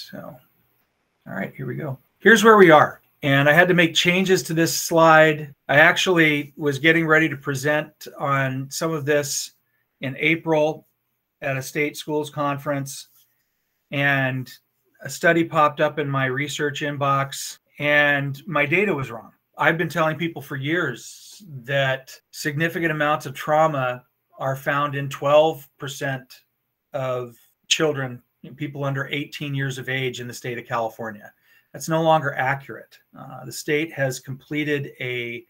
So, all right, here we go. Here's where we are. And I had to make changes to this slide. I actually was getting ready to present on some of this in April at a state schools conference, and a study popped up in my research inbox, and my data was wrong. I've been telling people for years that significant amounts of trauma are found in 12% of children, people under 18 years of age in the state of California. That's no longer accurate. The state has completed a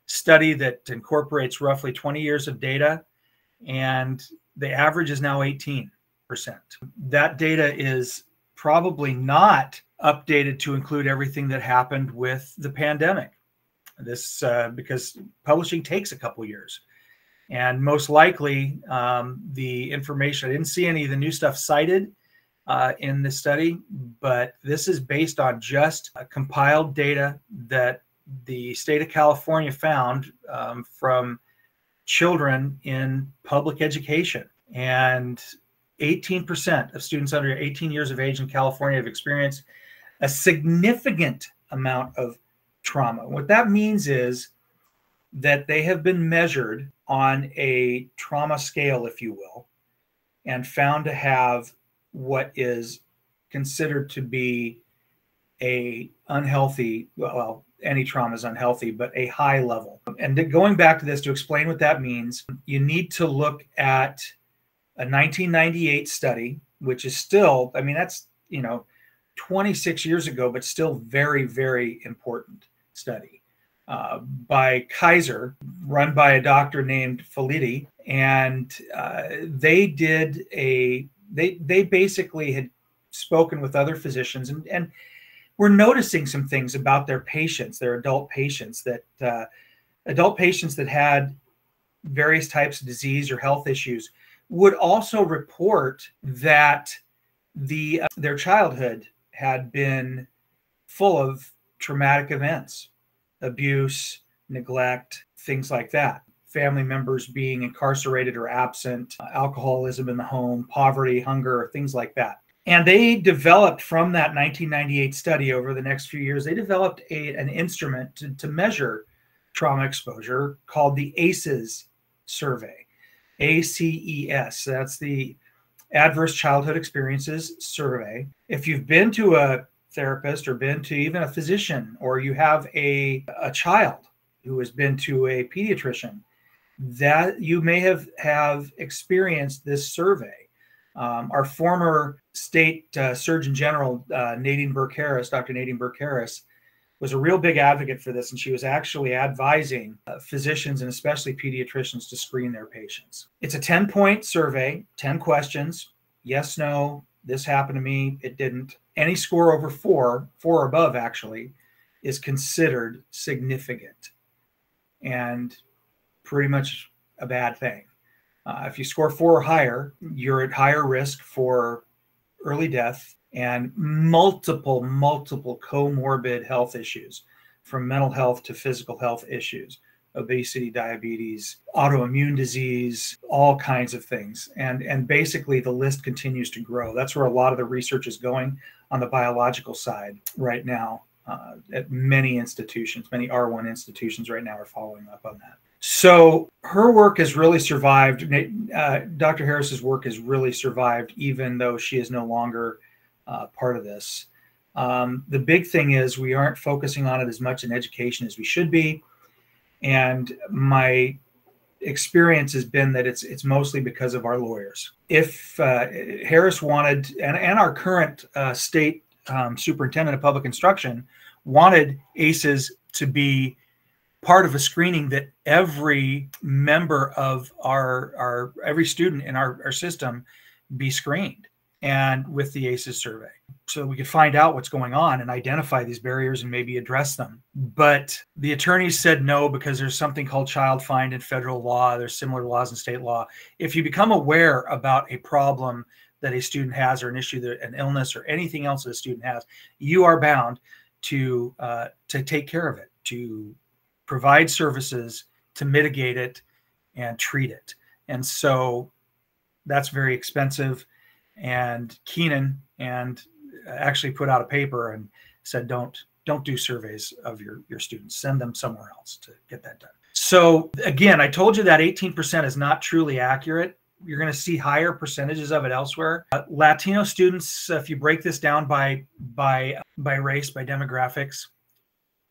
study that incorporates roughly 20 years of data, and the average is now 18%. That data is probably not updated to include everything that happened with the pandemic. This because publishing takes a couple years. And most likely, the information, I didn't see any of the new stuff cited in the study, but this is based on just compiled data that the state of California found from children in public education. And 18% of students under 18 years of age in California have experienced a significant amount of trauma. What that means is that they have been measured on a trauma scale, if you will, and found to have what is considered to be a unhealthy, well, any trauma is unhealthy, but a high level. And going back to this to explain what that means, you need to look at a 1998 study, which is still, I mean, that's, 26 years ago, but still very, very important study by Kaiser, run by a doctor named Felitti. And they basically had spoken with other physicians and were noticing some things about their patients, their adult patients that had various types of disease or health issues would also report that their childhood had been full of traumatic events, abuse, neglect, things like that. Family members being incarcerated or absent, alcoholism in the home, poverty, hunger, things like that. And they developed from that 1998 study over the next few years, they developed an instrument to measure trauma exposure called the ACEs survey, ACES. That's the Adverse Childhood Experiences Survey. If you've been to a therapist or been to even a physician, or you have a child who has been to a pediatrician, that you may have experienced this survey. Our former state Surgeon General, Nadine Burke-Harris, Dr. Nadine Burke-Harris, was a real big advocate for this, and she was actually advising physicians and especially pediatricians to screen their patients. It's a 10-point survey, 10 questions, yes, no, this happened to me, it didn't. Any score over four or above actually, is considered significant and pretty much a bad thing. If you score 4 or higher, you're at higher risk for early death and multiple comorbid health issues, from mental health to physical health issues, obesity, diabetes, autoimmune disease, all kinds of things. And basically the list continues to grow. That's where a lot of the research is going on the biological side right now. At many institutions, many R1 institutions right now are following up on that. So her work has really survived. Dr. Harris's work has really survived, even though she is no longer part of this. The big thing is we aren't focusing on it as much in education as we should be. And my experience has been that it's mostly because of our lawyers. If Harris wanted, and our current state superintendent of public instruction wanted ACEs to be part of a screening that every member of every student in our system be screened, and with the ACEs survey, so we could find out what's going on and identify these barriers and maybe address them. But the attorneys said no, because there's something called child find in federal law. There's similar laws in state law. If you become aware about a problem that a student has, or an issue, an illness, or anything else that a student has, you are bound to take care of it, to provide services to mitigate it and treat it. And so that's very expensive. And Keenan and actually put out a paper and said, don't do surveys of your students. Send them somewhere else to get that done. So again, I told you that 18% is not truly accurate. You're going to see higher percentages of it elsewhere. Latino students, if you break this down by race, by demographics,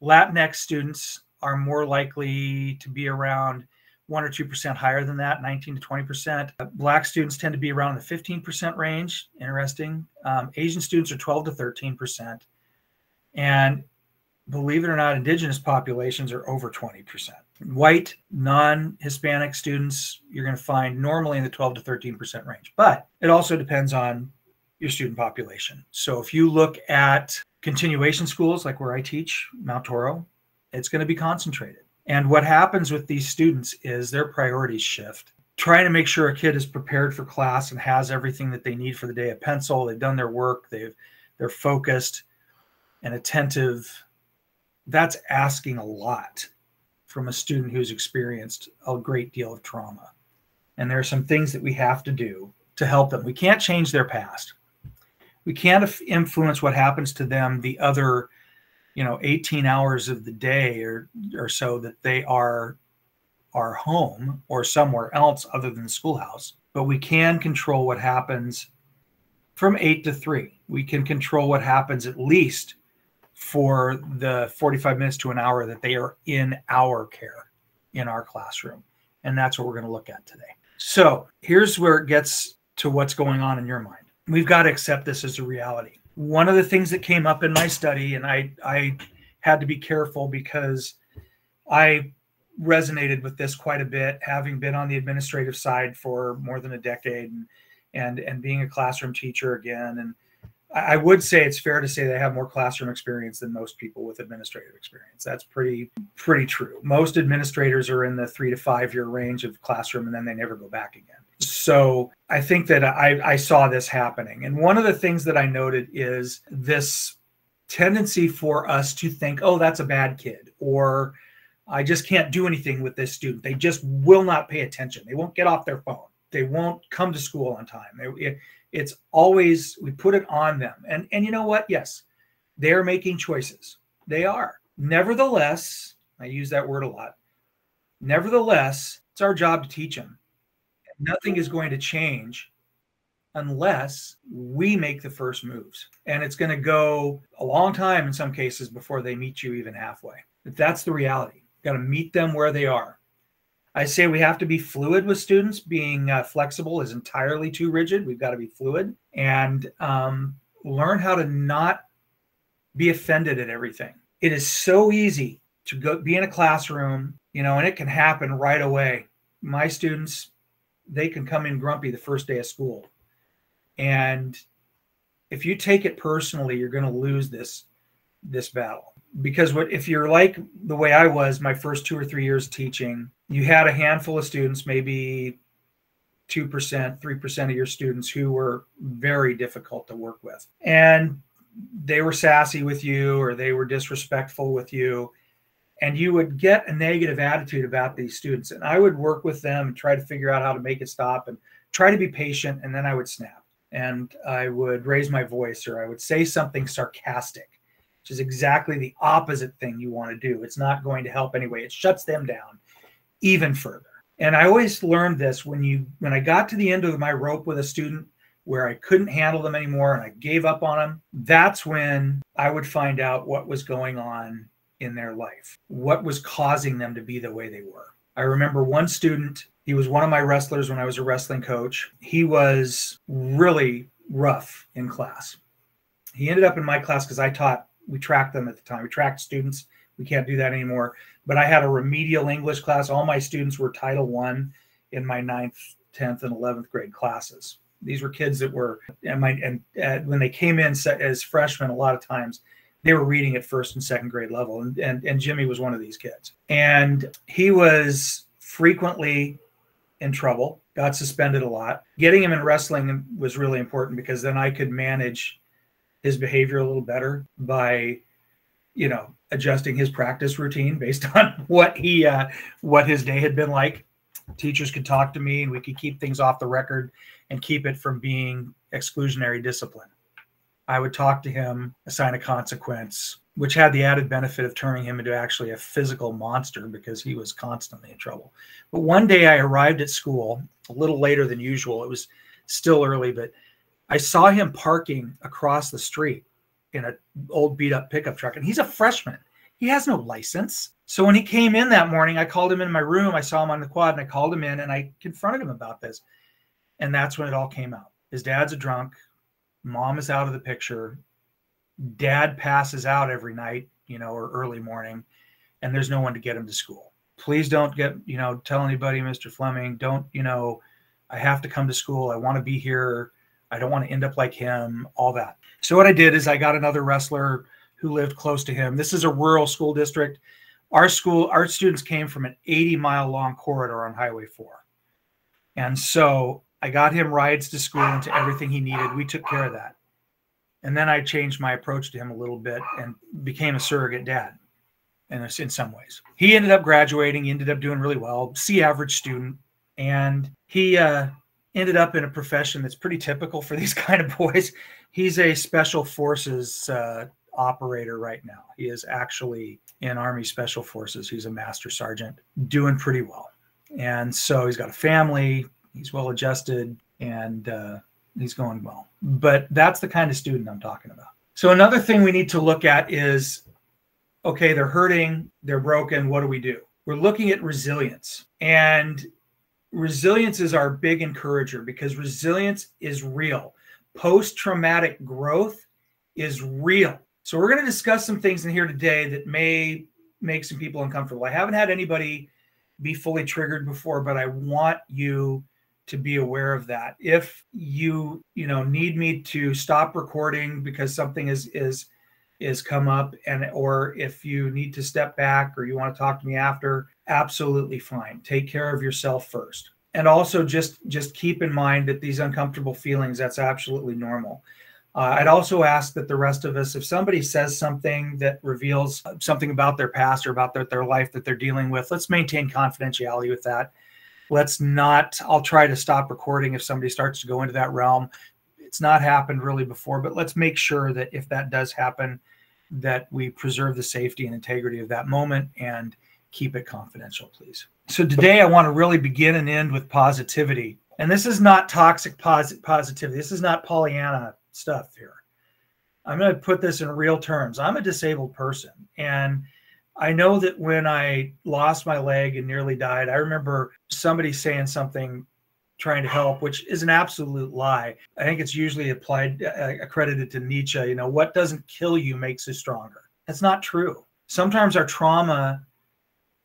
Latinx students are more likely to be around 1 or 2% higher than that, 19 to 20%. Black students tend to be around the 15% range. Interesting. Asian students are 12 to 13%. And believe it or not, indigenous populations are over 20%. White, non-Hispanic students, you're going to find normally in the 12 to 13% range. But it also depends on your student population. So if you look at continuation schools, like where I teach, Mount Toro, it's going to be concentrated. And what happens with these students is their priorities shift. Trying to make sure a kid is prepared for class and has everything that they need for the day, a pencil, they've done their work, they're focused and attentive. That's asking a lot from a student who's experienced a great deal of trauma. And there are some things that we have to do to help them. We can't change their past. We can't influence what happens to them the other 18 hours of the day or so that they are home or somewhere else other than the schoolhouse. But we can control what happens from 8 to 3. We can control what happens at least for the 45 minutes to an hour that they are in our care, in our classroom. And that's what we're going to look at today. So here's where it gets to what's going on in your mind. We've got to accept this as a reality. One of the things that came up in my study, and I had to be careful because I resonated with this quite a bit, having been on the administrative side for more than a decade and being a classroom teacher again. And I would say it's fair to say that I have more classroom experience than most people with administrative experience. That's pretty true. Most administrators are in the 3 to 5 year range of classroom, and then they never go back again. So I think that I saw this happening. And one of the things that I noted is this tendency for us to think, oh, that's a bad kid, or I just can't do anything with this student. They just will not pay attention. They won't get off their phone. They won't come to school on time. It's always, we put it on them. And you know what? Yes, they're making choices. They are. Nevertheless, I use that word a lot. Nevertheless, it's our job to teach them. Nothing is going to change unless we make the first moves. And it's going to go a long time in some cases before they meet you even halfway. But that's the reality. You've got to meet them where they are. I say we have to be fluid with students. Being flexible is entirely too rigid. We've got to be fluid and learn how to not be offended at everything. It is so easy to go be in a classroom, and it can happen right away. My students, they can come in grumpy the first day of school. And if you take it personally, you're going to lose this battle. Because if you're like the way I was my first 2 or 3 years teaching, you had a handful of students, maybe 2%, 3% of your students who were very difficult to work with. And they were sassy with you or they were disrespectful with you. And you would get a negative attitude about these students. And I would work with them and try to figure out how to make it stop and try to be patient. And then I would snap and I would raise my voice or I would say something sarcastic, which is exactly the opposite thing you want to do. It's not going to help anyway. It shuts them down even further. And I always learned this when I got to the end of my rope with a student where I couldn't handle them anymore and I gave up on them, that's when I would find out what was going on in their life, what was causing them to be the way they were. I remember one student, he was one of my wrestlers when I was a wrestling coach. He was really rough in class. He ended up in my class because we tracked them at the time. We tracked students. We can't do that anymore. But I had a remedial English class. All my students were Title I in my 9th, 10th, and 11th grade classes. These were kids that were, when they came in as freshmen, a lot of times they were reading at first and second grade level. And Jimmy was one of these kids. And he was frequently in trouble, got suspended a lot. Getting him in wrestling was really important because then I could manage his behavior a little better by, adjusting his practice routine based on what his day had been like. Teachers could talk to me and we could keep things off the record and keep it from being exclusionary discipline. I would talk to him, assign a consequence, which had the added benefit of turning him into actually a physical monster because he was constantly in trouble. But one day I arrived at school a little later than usual. It was still early, but I saw him parking across the street in an old beat up pickup truck, and he's a freshman. He has no license. So when he came in that morning, I called him in my room. I saw him on the quad, and I called him in, and I confronted him about this. And that's when it all came out. His dad's a drunk. Mom is out of the picture. Dad passes out every night, or early morning, and there's no one to get him to school. Please don't tell anybody, Mr. Fleming. Don't, I have to come to school. I want to be here. I don't want to end up like him, all that. So what I did is I got another wrestler who lived close to him. This is a rural school district. Our students came from an 80-mile long corridor on Highway 4. And so I got him rides to school and to everything he needed. We took care of that. And then I changed my approach to him a little bit and became a surrogate dad in some ways. He ended up graduating. He ended up doing really well, C-average student. And he ended up in a profession that's pretty typical for these kind of boys. He's a special forces operator right now. He is actually in Army Special Forces. He's a master sergeant, doing pretty well. And so he's got a family. He's well adjusted, and he's going well. But that's the kind of student I'm talking about. So another thing we need to look at is, okay, they're hurting, they're broken. What do we do? We're looking at resilience. And resilience is our big encourager because resilience is real. Post-traumatic growth is real. So we're going to discuss some things in here today that may make some people uncomfortable. I haven't had anybody be fully triggered before, but I want you to be aware of that. If you need me to stop recording because something is come up, or if you need to step back or you want to talk to me after, absolutely fine. Take care of yourself first. And also just keep in mind that these uncomfortable feelings, that's absolutely normal. I'd also ask that the rest of us, if somebody says something that reveals something about their past or about their life that they're dealing with, let's maintain confidentiality with that. Let's not, I'll try to stop recording if somebody starts to go into that realm. It's not happened really before, but let's make sure that if that does happen, that we preserve the safety and integrity of that moment and keep it confidential, please. So today I want to really begin and end with positivity. And this is not toxic positivity. This is not Pollyanna stuff here. I'm going to put this in real terms. I'm a disabled person. And I know that when I lost my leg and nearly died, I remember somebody saying something trying to help, which is an absolute lie. I think it's usually accredited to Nietzsche, what doesn't kill you makes you stronger. That's not true. Sometimes our trauma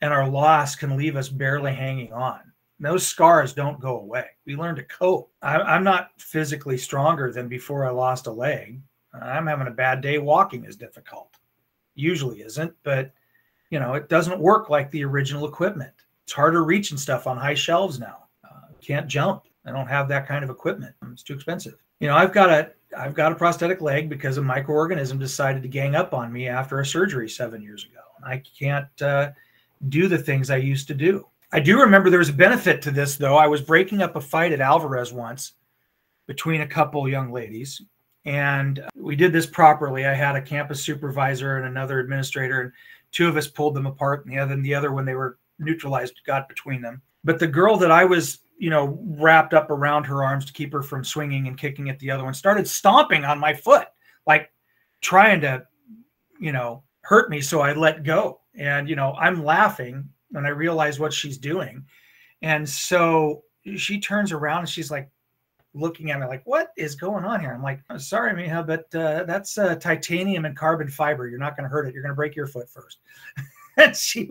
and our loss can leave us barely hanging on. Those scars don't go away. We learn to cope. I'm not physically stronger than before I lost a leg. I'm having a bad day. Walking is difficult. Usually isn't, but it doesn't work like the original equipment. It's harder reaching stuff on high shelves now. Can't jump. I don't have that kind of equipment. It's too expensive. I've got a prosthetic leg because a microorganism decided to gang up on me after a surgery 7 years ago. I can't do the things I used to do. I do remember there was a benefit to this, though. I was breaking up a fight at Alvarez once between a couple young ladies, and we did this properly. I had a campus supervisor and another administrator, and two of us pulled them apart, and the other when they were neutralized, got between them. But the girl that I was, wrapped up around her arms to keep her from swinging and kicking at the other one started stomping on my foot, like trying to, hurt me. So I let go. And, I'm laughing when I realize what she's doing. And so she turns around and she's like looking at me like, what is going on here? I'm like, oh, sorry, Miha, but that's titanium and carbon fiber. You're not going to hurt it. You're going to break your foot first. And she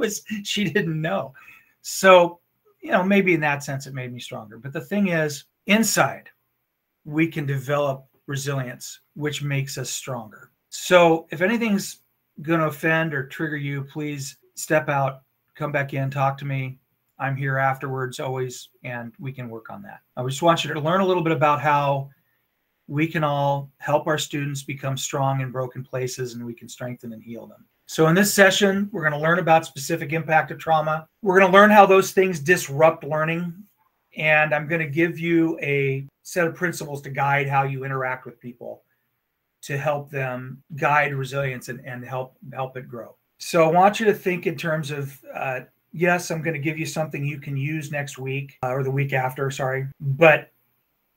didn't know. So, maybe in that sense, it made me stronger. But the thing is, inside, we can develop resilience, which makes us stronger. So if anything's going to offend or trigger you, please step out, come back in, talk to me. I'm here afterwards always, and we can work on that. I just want you to learn a little bit about how we can all help our students become strong in broken places, and we can strengthen and heal them. So in this session, we're going to learn about specific impact of trauma. We're going to learn how those things disrupt learning. And I'm going to give you a set of principles to guide how you interact with people to help them guide resilience and help it grow. So I want you to think in terms of, yes, I'm going to give you something you can use next week or the week after, sorry, but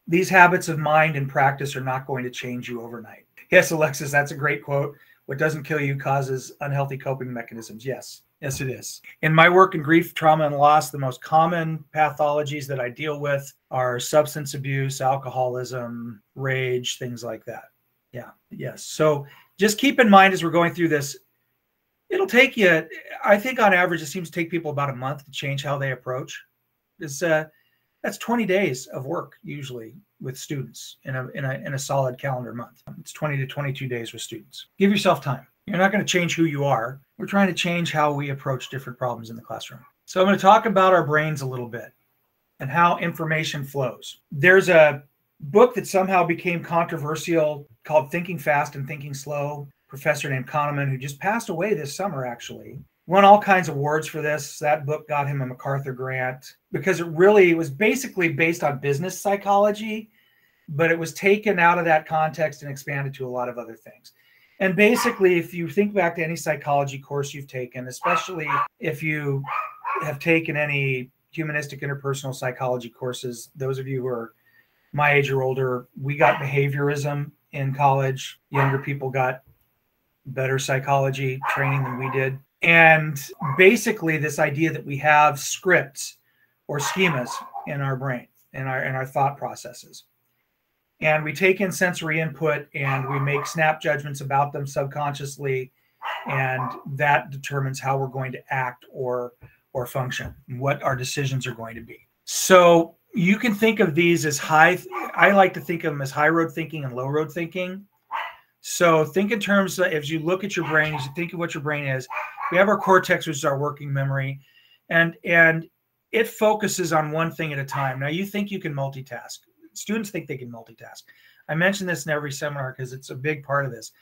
these habits of mind and practice are not going to change you overnight. Yes, Alexis, that's a great quote. What doesn't kill you causes unhealthy coping mechanisms. Yes, it is. In my work in grief, trauma, and loss, the most common pathologies that I deal with are substance abuse, alcoholism, rage, things like that. Yeah, yes. So just keep in mind as we're going through this, it'll take you, I think on average, it seems to take people about a month to change how they approach. That's 20 days of work usually with students in a solid calendar month. It's 20 to 22 days with students. Give yourself time. You're not going to change who you are. We're trying to change how we approach different problems in the classroom. So I'm going to talk about our brains a little bit and how information flows. There's a book that somehow became controversial called Thinking Fast and Thinking Slow. Professor named Kahneman, who just passed away this summer, actually, won all kinds of awards for this. That book got him a MacArthur grant because it was basically based on business psychology, but it was taken out of that context and expanded to a lot of other things. And basically, if you think back to any psychology course you've taken, especially if you have taken any humanistic interpersonal psychology courses, those of you who are my age or older, we got behaviorism in college. Younger people got better psychology training than we did. And basically this idea that we have scripts or schemas in our brain, in our thought processes. And we take in sensory input and we make snap judgments about them subconsciously. And that determines how we're going to act or function, and what our decisions are going to be. So you can think of these as I like to think of them as high road thinking and low road thinking. So think in terms of, as you look at your brain, as you think of what your brain is, we have our cortex, which is our working memory, and it focuses on one thing at a time. Now you think you can multitask. Students think they can multitask. I mention this in every seminar because it's a big part of this.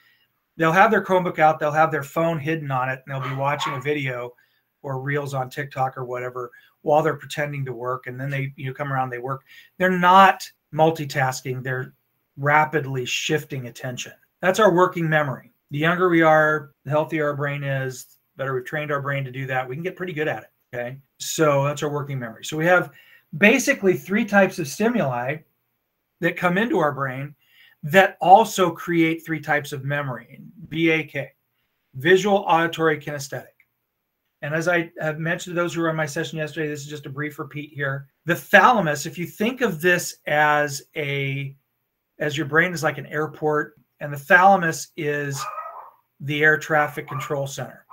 They'll have their Chromebook out, they'll have their phone hidden on it, and they'll be watching a video or reels on TikTok or whatever while they're pretending to work. And then they come around, they work. They're not multitasking. They're rapidly shifting attention. That's our working memory. The younger we are, the healthier our brain is, the better we've trained our brain to do that. We can get pretty good at it, okay? So that's our working memory. So we have basically 3 types of stimuli that come into our brain that also create 3 types of memory, VAK, visual, auditory, kinesthetic. And as I have mentioned to those who were on my session yesterday, this is just a brief repeat here. The thalamus, if you think of this as your brain is like an airport, and the thalamus is the air traffic control center.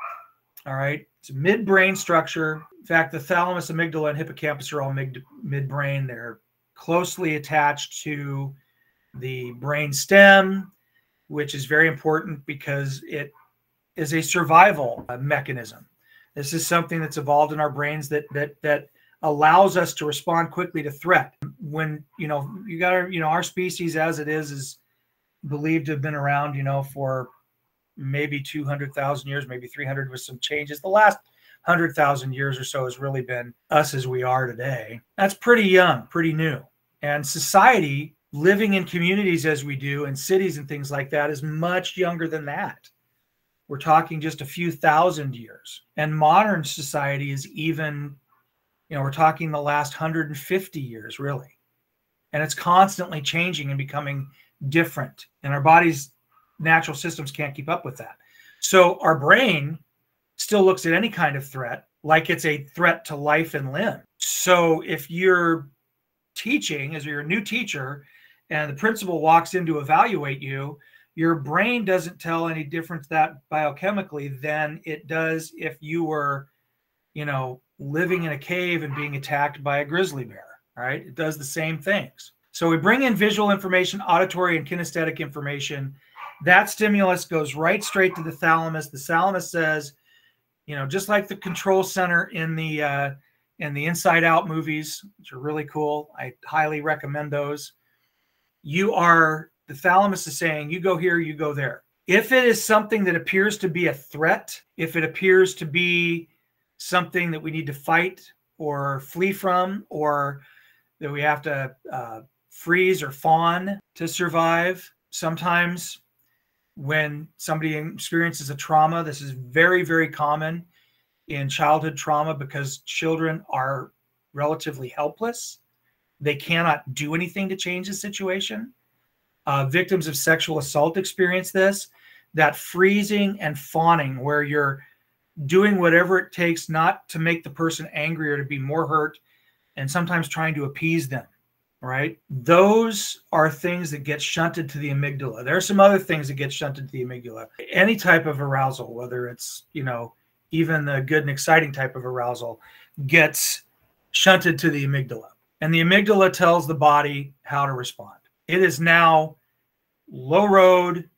All right. It's a midbrain structure. In fact, the thalamus, amygdala, and hippocampus are all midbrain. They're closely attached to the brain stem, which is very important because it is a survival mechanism. This is something that's evolved in our brains that allows us to respond quickly to threat. When, our species as it is believed to have been around, for maybe 200,000 years, maybe 300 with some changes. The last 100,000 years or so has really been us as we are today. That's pretty young, pretty new. And society, living in communities as we do, in cities and things like that, is much younger than that. We're talking just a few thousand years. And modern society is even, we're talking the last 150 years, really. And it's constantly changing and becoming different. And our body's natural systems can't keep up with that. So our brain still looks at any kind of threat like it's a threat to life and limb. So if you're teaching, as you're a new teacher, and the principal walks in to evaluate you, your brain doesn't tell any difference that biochemically than it does if you were, living in a cave and being attacked by a grizzly bear, right? It does the same things. So we bring in visual information, auditory and kinesthetic information. That stimulus goes right straight to the thalamus. The thalamus says, just like the control center in the Inside Out movies, which are really cool. I highly recommend those. The thalamus is saying, you go here, you go there. If it is something that appears to be a threat, if it appears to be something that we need to fight or flee from, or that we have to freeze or fawn to survive, sometimes When somebody experiences a trauma, this is very, very common in childhood trauma because children are relatively helpless. They cannot do anything to change the situation. Victims of sexual assault experience this, that freezing and fawning where you're doing whatever it takes not to make the person angry or to be more hurt, and sometimes trying to appease them, right? Those are things that get shunted to the amygdala. There are some other things that get shunted to the amygdala. Any type of arousal, whether it's, even the good and exciting type of arousal, gets shunted to the amygdala. And the amygdala tells the body how to respond. It is now low road.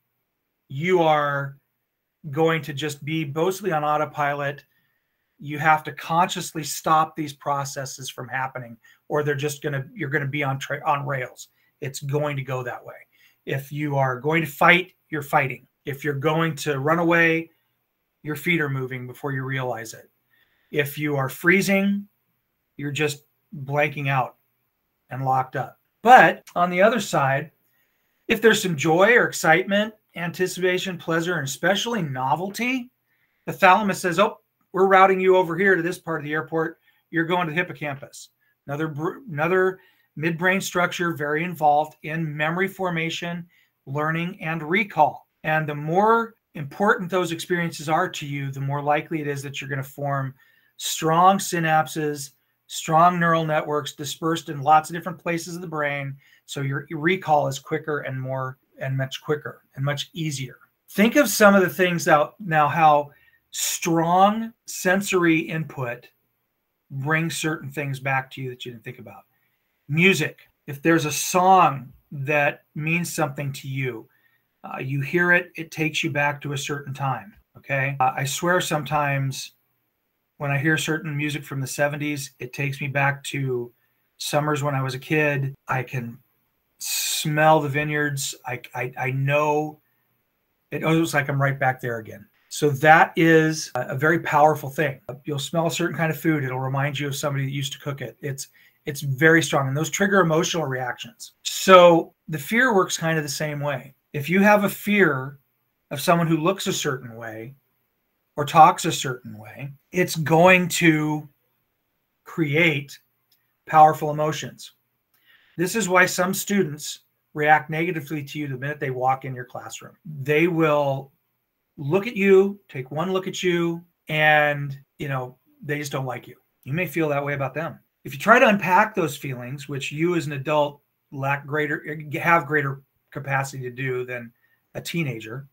You are going to just be mostly on autopilot. You have to consciously stop these processes from happening, or you're going to be on rails. It's going to go that way. If you are going to fight, you're fighting. If you're going to run away, your feet are moving before you realize it. If you are freezing, you're just blanking out and locked up. But on the other side, if there's some joy or excitement, anticipation, pleasure, and especially novelty, the thalamus says, oh, we're routing you over here to this part of the airport. You're going to the hippocampus. Another midbrain structure very involved in memory formation, learning, and recall. And the more important those experiences are to you, the more likely it is that you're going to form strong synapses, strong neural networks dispersed in lots of different places of the brain. So your recall is quicker and much quicker and much easier. Think of some of the things now how strong sensory input brings certain things back to you that you didn't think about. Music. If there's a song that means something to you, you hear it, it takes you back to a certain time. Okay. I swear sometimes when I hear certain music from the 70s, it takes me back to summers when I was a kid. I can smell the vineyards. I know it was like I'm right back there again. So that is a very powerful thing. You'll smell a certain kind of food. It'll remind you of somebody that used to cook it. It's very strong, and those trigger emotional reactions. So the fear works kind of the same way. If you have a fear of someone who looks a certain way or talks a certain way, it's going to create powerful emotions. This is why some students react negatively to you the minute they walk in your classroom. They will look at you, take one look at you, and they just don't like you. You may feel that way about them. If you try to unpack those feelings, which you as an adult have greater capacity to do than a teenager,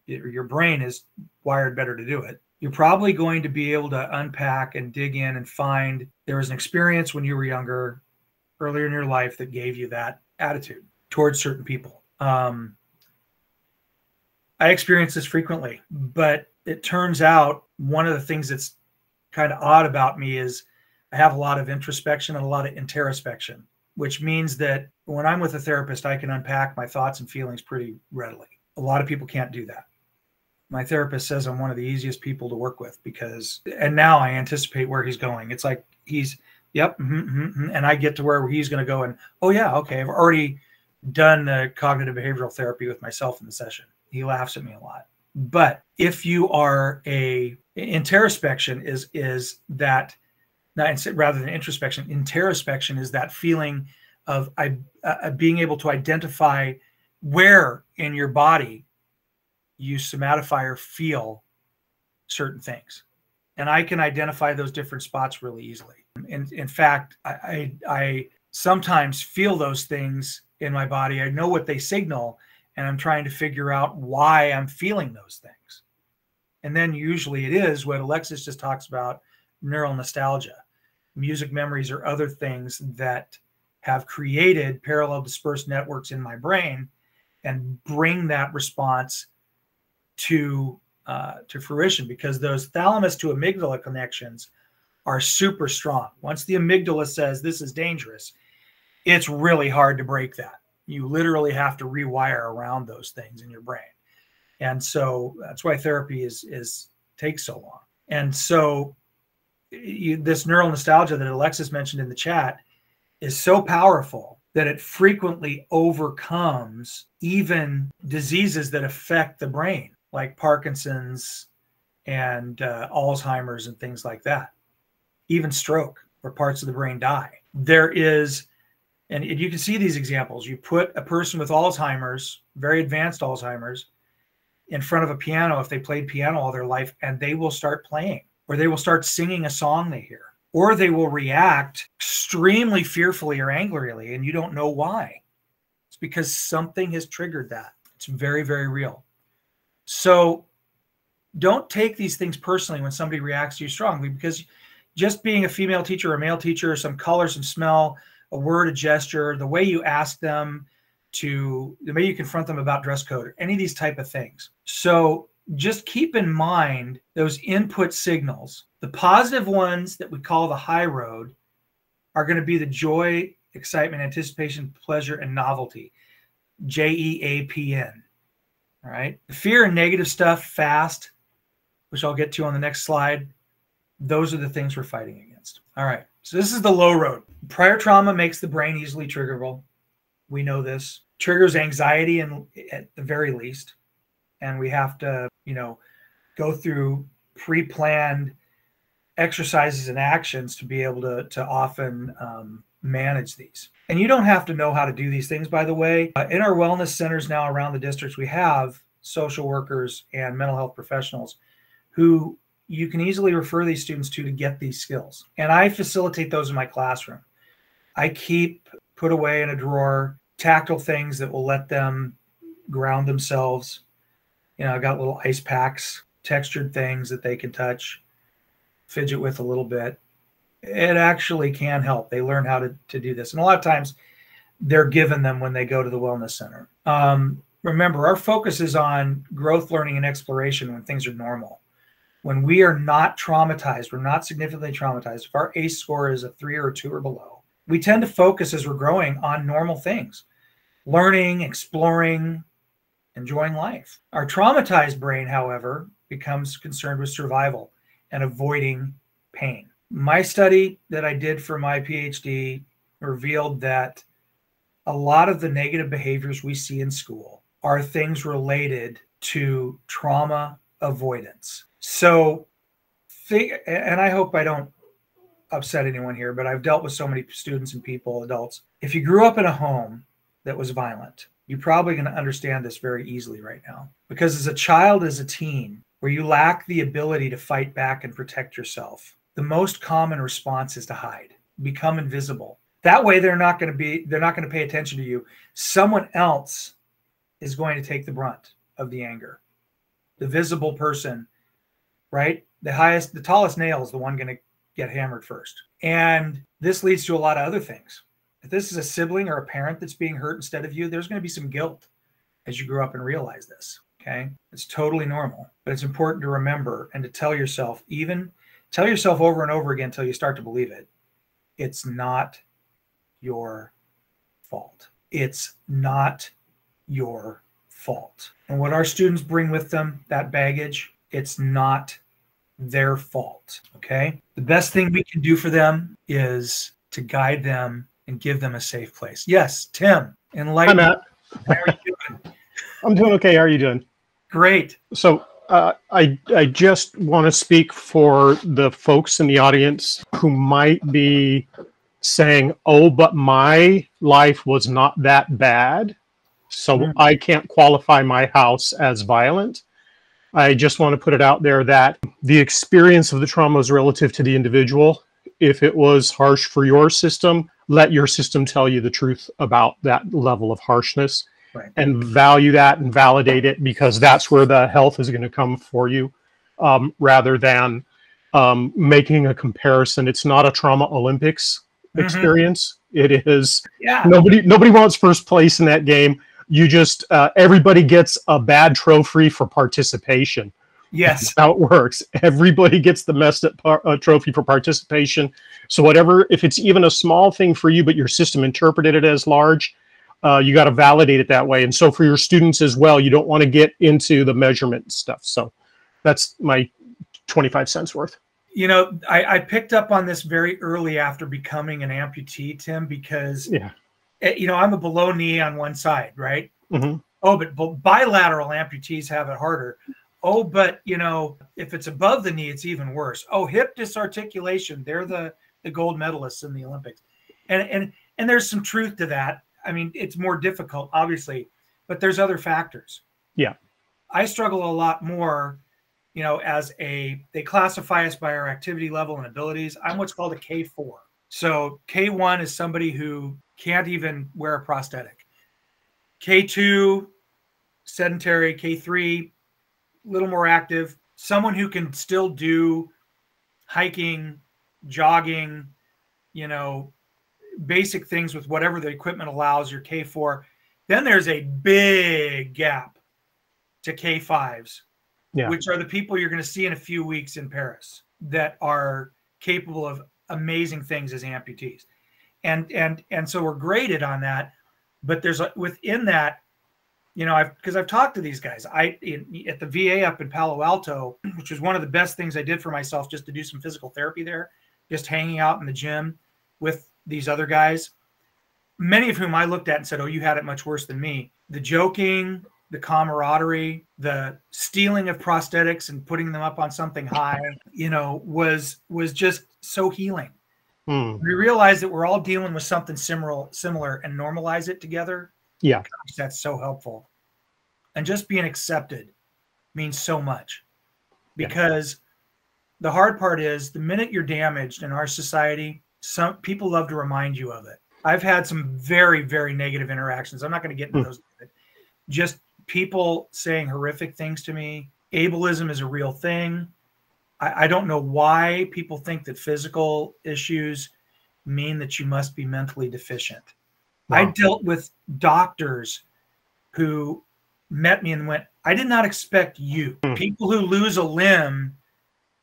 your brain is wired better to do it. You're probably going to be able to unpack and dig in and find there was an experience when you were younger, earlier in your life, that gave you that attitude towards certain people. I experience this frequently, but it turns out one of the things that's kind of odd about me is I have a lot of introspection and a lot of introspection, which means that when I'm with a therapist, I can unpack my thoughts and feelings pretty readily. A lot of people can't do that. My therapist says I'm one of the easiest people to work with and now I anticipate where he's going. It's like yep, and I get to where he's going to go, and oh yeah, okay, I've already done the cognitive behavioral therapy with myself in the session. He laughs at me a lot. But if you are introspection is that, rather than introspection, introspection is that feeling of being able to identify where in your body you somatify or feel certain things. And I can identify those different spots really easily. In fact, I sometimes feel those things in my body. I know what they signal, and I'm trying to figure out why I'm feeling those things. And then usually it is what Alexis just talks about, neural nostalgia. Music memories or other things that have created parallel dispersed networks in my brain and bring that response to fruition, because those thalamus to amygdala connections are super strong. Once the amygdala says this is dangerous, it's really hard to break that. You literally have to rewire around those things in your brain. And so that's why therapy takes so long. And so this neural nostalgia that Alexis mentioned in the chat is so powerful that it frequently overcomes even diseases that affect the brain, like Parkinson's and Alzheimer's and things like that, even stroke, where parts of the brain die. There is, and you can see these examples. You put a person with Alzheimer's, very advanced Alzheimer's, in front of a piano if they played piano all their life, and they will start playing, or they will start singing a song they hear, or they will react extremely fearfully or angrily, and you don't know why. It's because something has triggered that. It's very, very real. So don't take these things personally when somebody reacts to you strongly, because just being a female teacher or a male teacher, some color, some smell, a word, a gesture, the way you ask them to, the way you confront them about dress code, or any of these type of things. So just keep in mind those input signals. The positive ones that we call the high road are going to be the joy, excitement, anticipation, pleasure, and novelty. JEAPN. All right. The fear and negative stuff, fast, which I'll get to on the next slide. Those are the things we're fighting against. All right. So this is the low road. Prior trauma makes the brain easily triggerable. We know this. Triggers anxiety at the very least. And we have to, go through pre-planned exercises and actions to be able to often manage these. And you don't have to know how to do these things, by the way. In our wellness centers now around the districts, we have social workers and mental health professionals who you can easily refer these students to get these skills. And I facilitate those in my classroom. I put away in a drawer, tactile things that will let them ground themselves. I got little ice packs, textured things that they can touch, fidget with a little bit. It actually can help. They learn how to do this. And a lot of times they're given them when they go to the wellness center. Remember, our focus is on growth, learning, and exploration when things are normal. When we are not traumatized, we're not significantly traumatized. If our ACE score is a 3 or a 2 or below, we tend to focus as we're growing on normal things, learning, exploring, enjoying life. Our traumatized brain, however, becomes concerned with survival and avoiding pain. My study that I did for my PhD revealed that a lot of the negative behaviors we see in school are things related to trauma avoidance. So, and I hope I don't upset anyone here, but I've dealt with so many students and people, adults. If you grew up in a home that was violent, you're probably going to understand this very easily right now. Because as a child, as a teen, where you lack the ability to fight back and protect yourself, the most common response is to hide, become invisible. That way they're not going to pay attention to you. Someone else is going to take the brunt of the anger. The visible person, right? The tallest nail is the one going to get hammered first. And this leads to a lot of other things. If this is a sibling or a parent that's being hurt instead of you, there's going to be some guilt as you grow up and realize this. Okay. It's totally normal, but it's important to remember and to tell yourself over and over again until you start to believe it. It's not your fault. It's not your fault. And what our students bring with them, that baggage, it's not their fault. Okay. The best thing we can do for them is to guide them and give them a safe place. Yes, Tim, enlighten. Hi, Matt. How are you doing? I'm doing okay. How are you doing? Great. So I just want to speak for the folks in the audience who might be saying, oh, but my life was not that bad, so I can't qualify my house as violent. I just want to put it out there that the experience of the trauma is relative to the individual. If it was harsh for your system, let your system tell you the truth about that level of harshness. Right. And value that and validate it, because that's where the health is going to come for you, rather than making a comparison. It's not a trauma Olympics experience. It is. Yeah. Nobody wants first place in that game. You just everybody gets a bad trophy for participation. Yes, that's how it works. Everybody gets the messed up trophy for participation. So whatever, if it's even a small thing for you, but your system interpreted it as large, you got to validate it that way. And so for your students as well, you don't want to get into the measurement stuff. So that's my 25 cents worth. I picked up on this very early after becoming an amputee, Tim, because You know, I'm a below knee on one side, right? Mm-hmm. Oh, but bilateral amputees have it harder. Oh, but you know, if it's above the knee, it's even worse. Oh, hip disarticulation, they're the gold medalists in the Olympics. And there's some truth to that. I mean, it's more difficult, obviously, but there's other factors. Yeah. I struggle a lot more, you know, they classify us by our activity level and abilities. I'm what's called a K4. So K1 is somebody who can't even wear a prosthetic. K2, sedentary. K3, a little more active. Someone who can still do hiking, jogging, you know, basic things with whatever the equipment allows, your K4. Then there's a big gap to K5s, Yeah. which are the people you're going to see in a few weeks in Paris that are capable of amazing things as amputees. And so we're graded on that, but there's within that, you know, because I've talked to these guys. At the VA up in Palo Alto, which was one of the best things I did for myself, just to do some physical therapy there, just hanging out in the gym with these other guys, many of whom I looked at and said, "Oh, you had it much worse than me." The joking, the camaraderie, the stealing of prosthetics and putting them up on something high, you know, was just so healing. We realize that we're all dealing with something similar and normalize it together. Yeah. Gosh, that's so helpful. And just being accepted means so much, because the hard part is the minute you're damaged in our society, some people love to remind you of it. I've had some very, very negative interactions. I'm not going to get into those. Just people saying horrific things to me. Ableism is a real thing. I don't know why people think that physical issues mean that you must be mentally deficient. Wow. I dealt with doctors who met me and went, "I did not expect you." People who lose a limb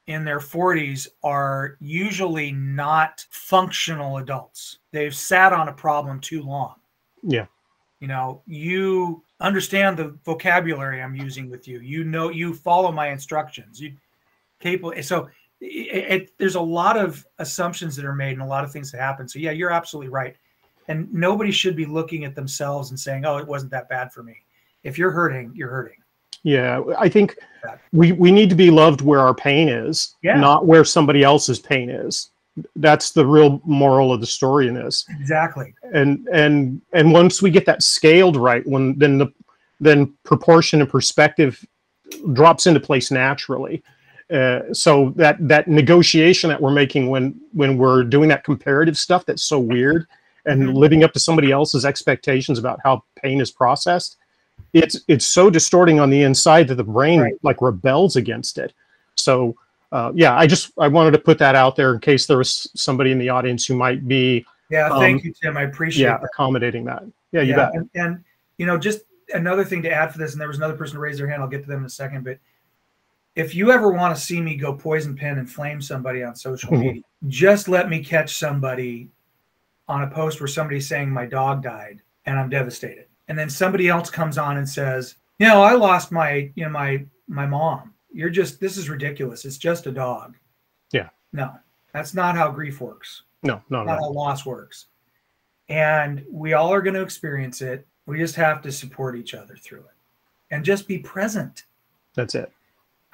in their 40s are usually not functional adults. They've sat on a problem too long. Yeah. You know, you understand the vocabulary I'm using with you. You know, you follow my instructions. You capable. So there's a lot of assumptions that are made and a lot of things that happen. So yeah, you're absolutely right. And nobody should be looking at themselves and saying, "Oh, it wasn't that bad for me." If you're hurting, you're hurting. Yeah, I think we need to be loved where our pain is, not where somebody else's pain is. That's the real moral of the story in this. Exactly. And once we get that scaled right, then proportion and perspective drops into place naturally. So that negotiation that we're making when we're doing that comparative stuff that's so weird and living up to somebody else's expectations about how pain is processed, it's so distorting on the inside that the brain like rebels against it. So yeah, I wanted to put that out there in case there was somebody in the audience who might be thank you, Tim. I appreciate that. Accommodating that. Yeah, you bet. And you know, just another thing to add for this, and there was another person to raise their hand. I'll get to them in a second, but if you ever want to see me go poison pen and flame somebody on social media, just let me catch somebody on a post where somebody's saying my dog died and I'm devastated. And then somebody else comes on and says, "You know, I lost my mom. This is ridiculous. It's just a dog." Yeah. No, that's not how grief works. No. Not how loss works. And we all are going to experience it. We just have to support each other through it and just be present. That's it.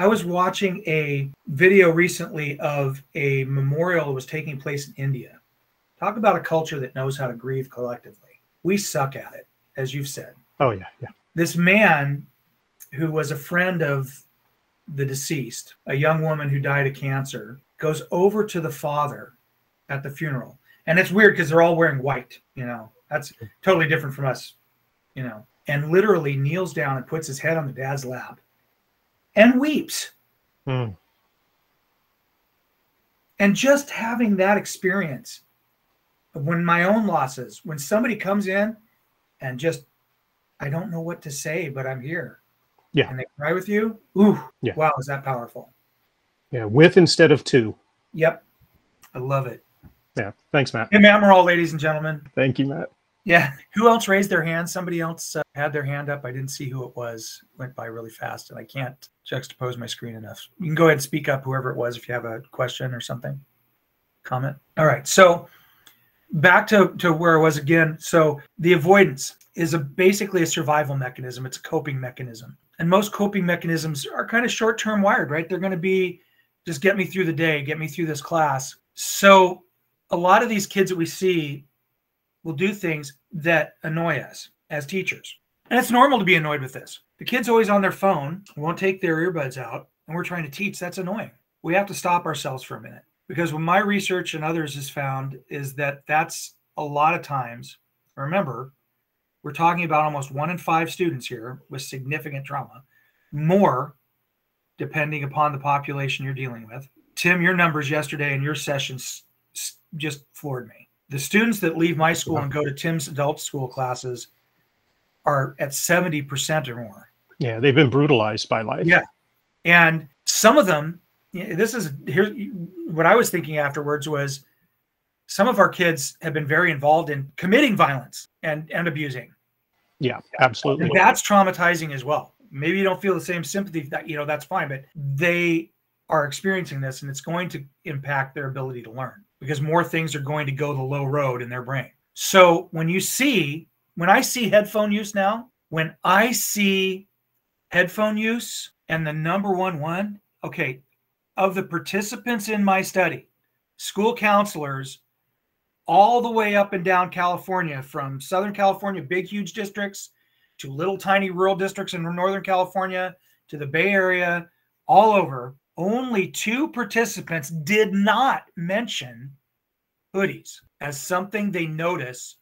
I was watching a video recently of a memorial that was taking place in India. Talk about a culture that knows how to grieve collectively. We suck at it, as you've said. Oh, yeah. This man who was a friend of the deceased, a young woman who died of cancer, goes over to the father at the funeral. And it's weird because they're all wearing white, you know. That's totally different from us, you know. And literally kneels down and puts his head on the dad's lap and weeps. And just having that experience, when my own losses, when somebody comes in and just, "I don't know what to say, but I'm here." Yeah. And they cry with you. Ooh, wow, is that powerful? Yeah, with instead of to. Yep. I love it. Yeah. Thanks, Matt. Hey, Matt Morrell, ladies and gentlemen. Thank you, Matt. Yeah. Who else raised their hand? Somebody else had their hand up. I didn't see who it was. Went by really fast, and I can't juxtapose my screen enough. You can go ahead and speak up, whoever it was, if you have a question or something. Comment. All right. So back to where I was again. So the avoidance is basically a survival mechanism. It's a coping mechanism. And most coping mechanisms are kind of short-term wired, right? They're going to be just get me through the day, get me through this class. So a lot of these kids that we see will do things that annoy us as teachers. And it's normal to be annoyed with this. The kid's always on their phone, won't take their earbuds out, and we're trying to teach. That's annoying. We have to stop ourselves for a minute, because what my research and others has found is that that's a lot of times, remember, we're talking about almost 1 in 5 students here with significant trauma, more depending upon the population you're dealing with. Tim, your numbers yesterday in your sessions just floored me. The students that leave my school and go to Tim's adult school classes are at 70% or more. Yeah, they've been brutalized by life. Yeah. And some of them, here's what I was thinking afterwards was some of our kids have been very involved in committing violence and abusing. Yeah, absolutely. And that's traumatizing as well. Maybe you don't feel the same sympathy, that, that's fine, but they are experiencing this, and it's going to impact their ability to learn because more things are going to go the low road in their brain. So when I see headphone use now, when I see headphone use and the number one, okay, of the participants in my study, school counselors all the way up and down California, from Southern California, big, huge districts, to little tiny rural districts in Northern California, to the Bay Area, all over, only 2 participants did not mention hoodies as something they notice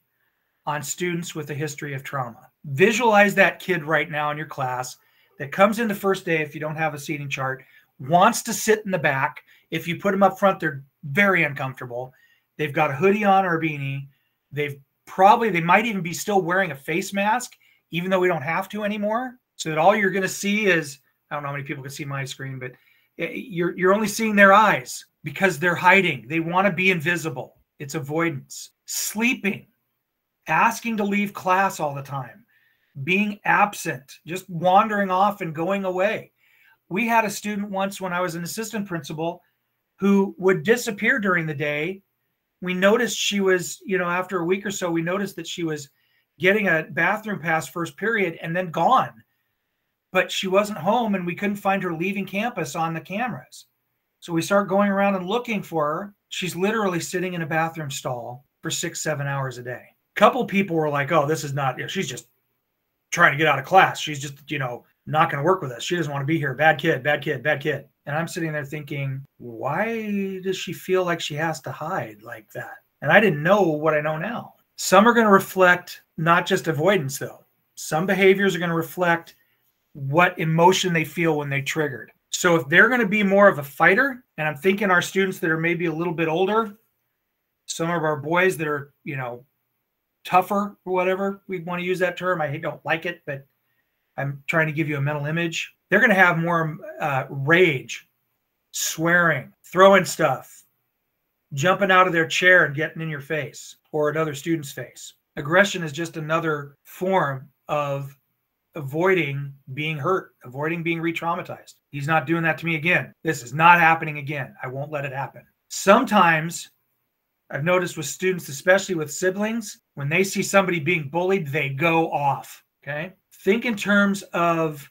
on students with a history of trauma. Visualize that kid right now in your class that comes in the first day, if you don't have a seating chart, wants to sit in the back. If you put them up front, they're very uncomfortable. They've got a hoodie on or a beanie. They might even be still wearing a face mask, even though we don't have to anymore. So that all you're going to see is, I don't know how many people can see my screen, but you're only seeing their eyes because they're hiding. They want to be invisible. It's avoidance. Sleeping, asking to leave class all the time, being absent, just wandering off and going away. We had a student once when I was an assistant principal who would disappear during the day. We noticed she was, after a week or so, we noticed that she was getting a bathroom pass first period and then gone. But she wasn't home, and we couldn't find her leaving campus on the cameras. So we start going around and looking for her. She's literally sitting in a bathroom stall for 6-7 hours a day. A couple people were like, oh, this is not, she's just trying to get out of class. She's just, not going to work with us. She doesn't want to be here. Bad kid, bad kid, bad kid. And I'm sitting there thinking, why does she feel like she has to hide like that? And I didn't know what I know now. Some are going to reflect not just avoidance, though. Some behaviors are going to reflect what emotion they feel when they triggered. So if they're going to be more of a fighter, and I'm thinking our students that are maybe a little bit older, some of our boys that are, tougher or whatever, we want to use that term. I don't like it, but I'm trying to give you a mental image. They're going to have more rage, swearing, throwing stuff, jumping out of their chair and getting in your face or another student's face. Aggression is just another form of avoiding being hurt, avoiding being re-traumatized. He's not doing that to me again. This is not happening again. I won't let it happen. Sometimes I've noticed with students, especially with siblings, when they see somebody being bullied, they go off. Okay. Think in terms of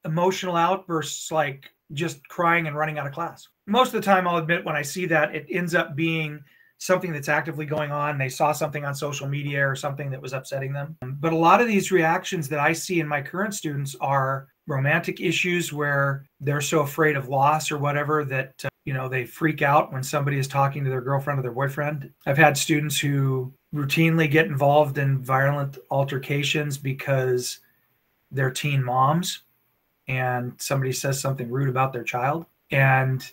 emotional outbursts like just crying and running out of class. Most of the time, I'll admit, when I see that, it ends up being something that's actively going on. They saw something on social media or something that was upsetting them. But a lot of these reactions that I see in my current students are romantic issues where they're so afraid of loss or whatever that, they freak out when somebody is talking to their girlfriend or their boyfriend. I've had students who routinely get involved in violent altercations because they're teen moms and somebody says something rude about their child. And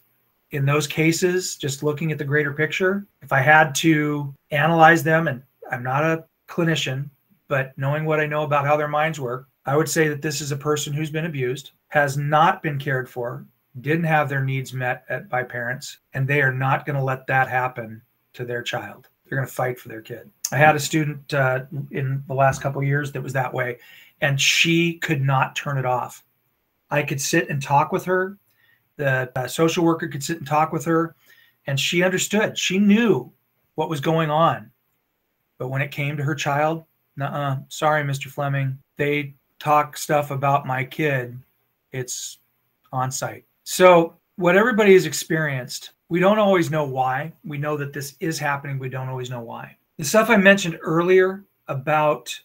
in those cases, just looking at the greater picture, if I had to analyze them, and I'm not a clinician, but knowing what I know about how their minds work, I would say that this is a person who's been abused, has not been cared for, didn't have their needs met by parents, and they are not going to let that happen to their child. They're going to fight for their kid. I had a student in the last couple of years that was that way, and she could not turn it off. I could sit and talk with her. The social worker could sit and talk with her, and she understood. She knew what was going on But when it came to her child, nuh-uh, sorry, Mr. Fleming. They talk stuff about my kid. It's on site. So what everybody has experienced, we don't always know why. We know that this is happening. We don't always know why. The stuff I mentioned earlier about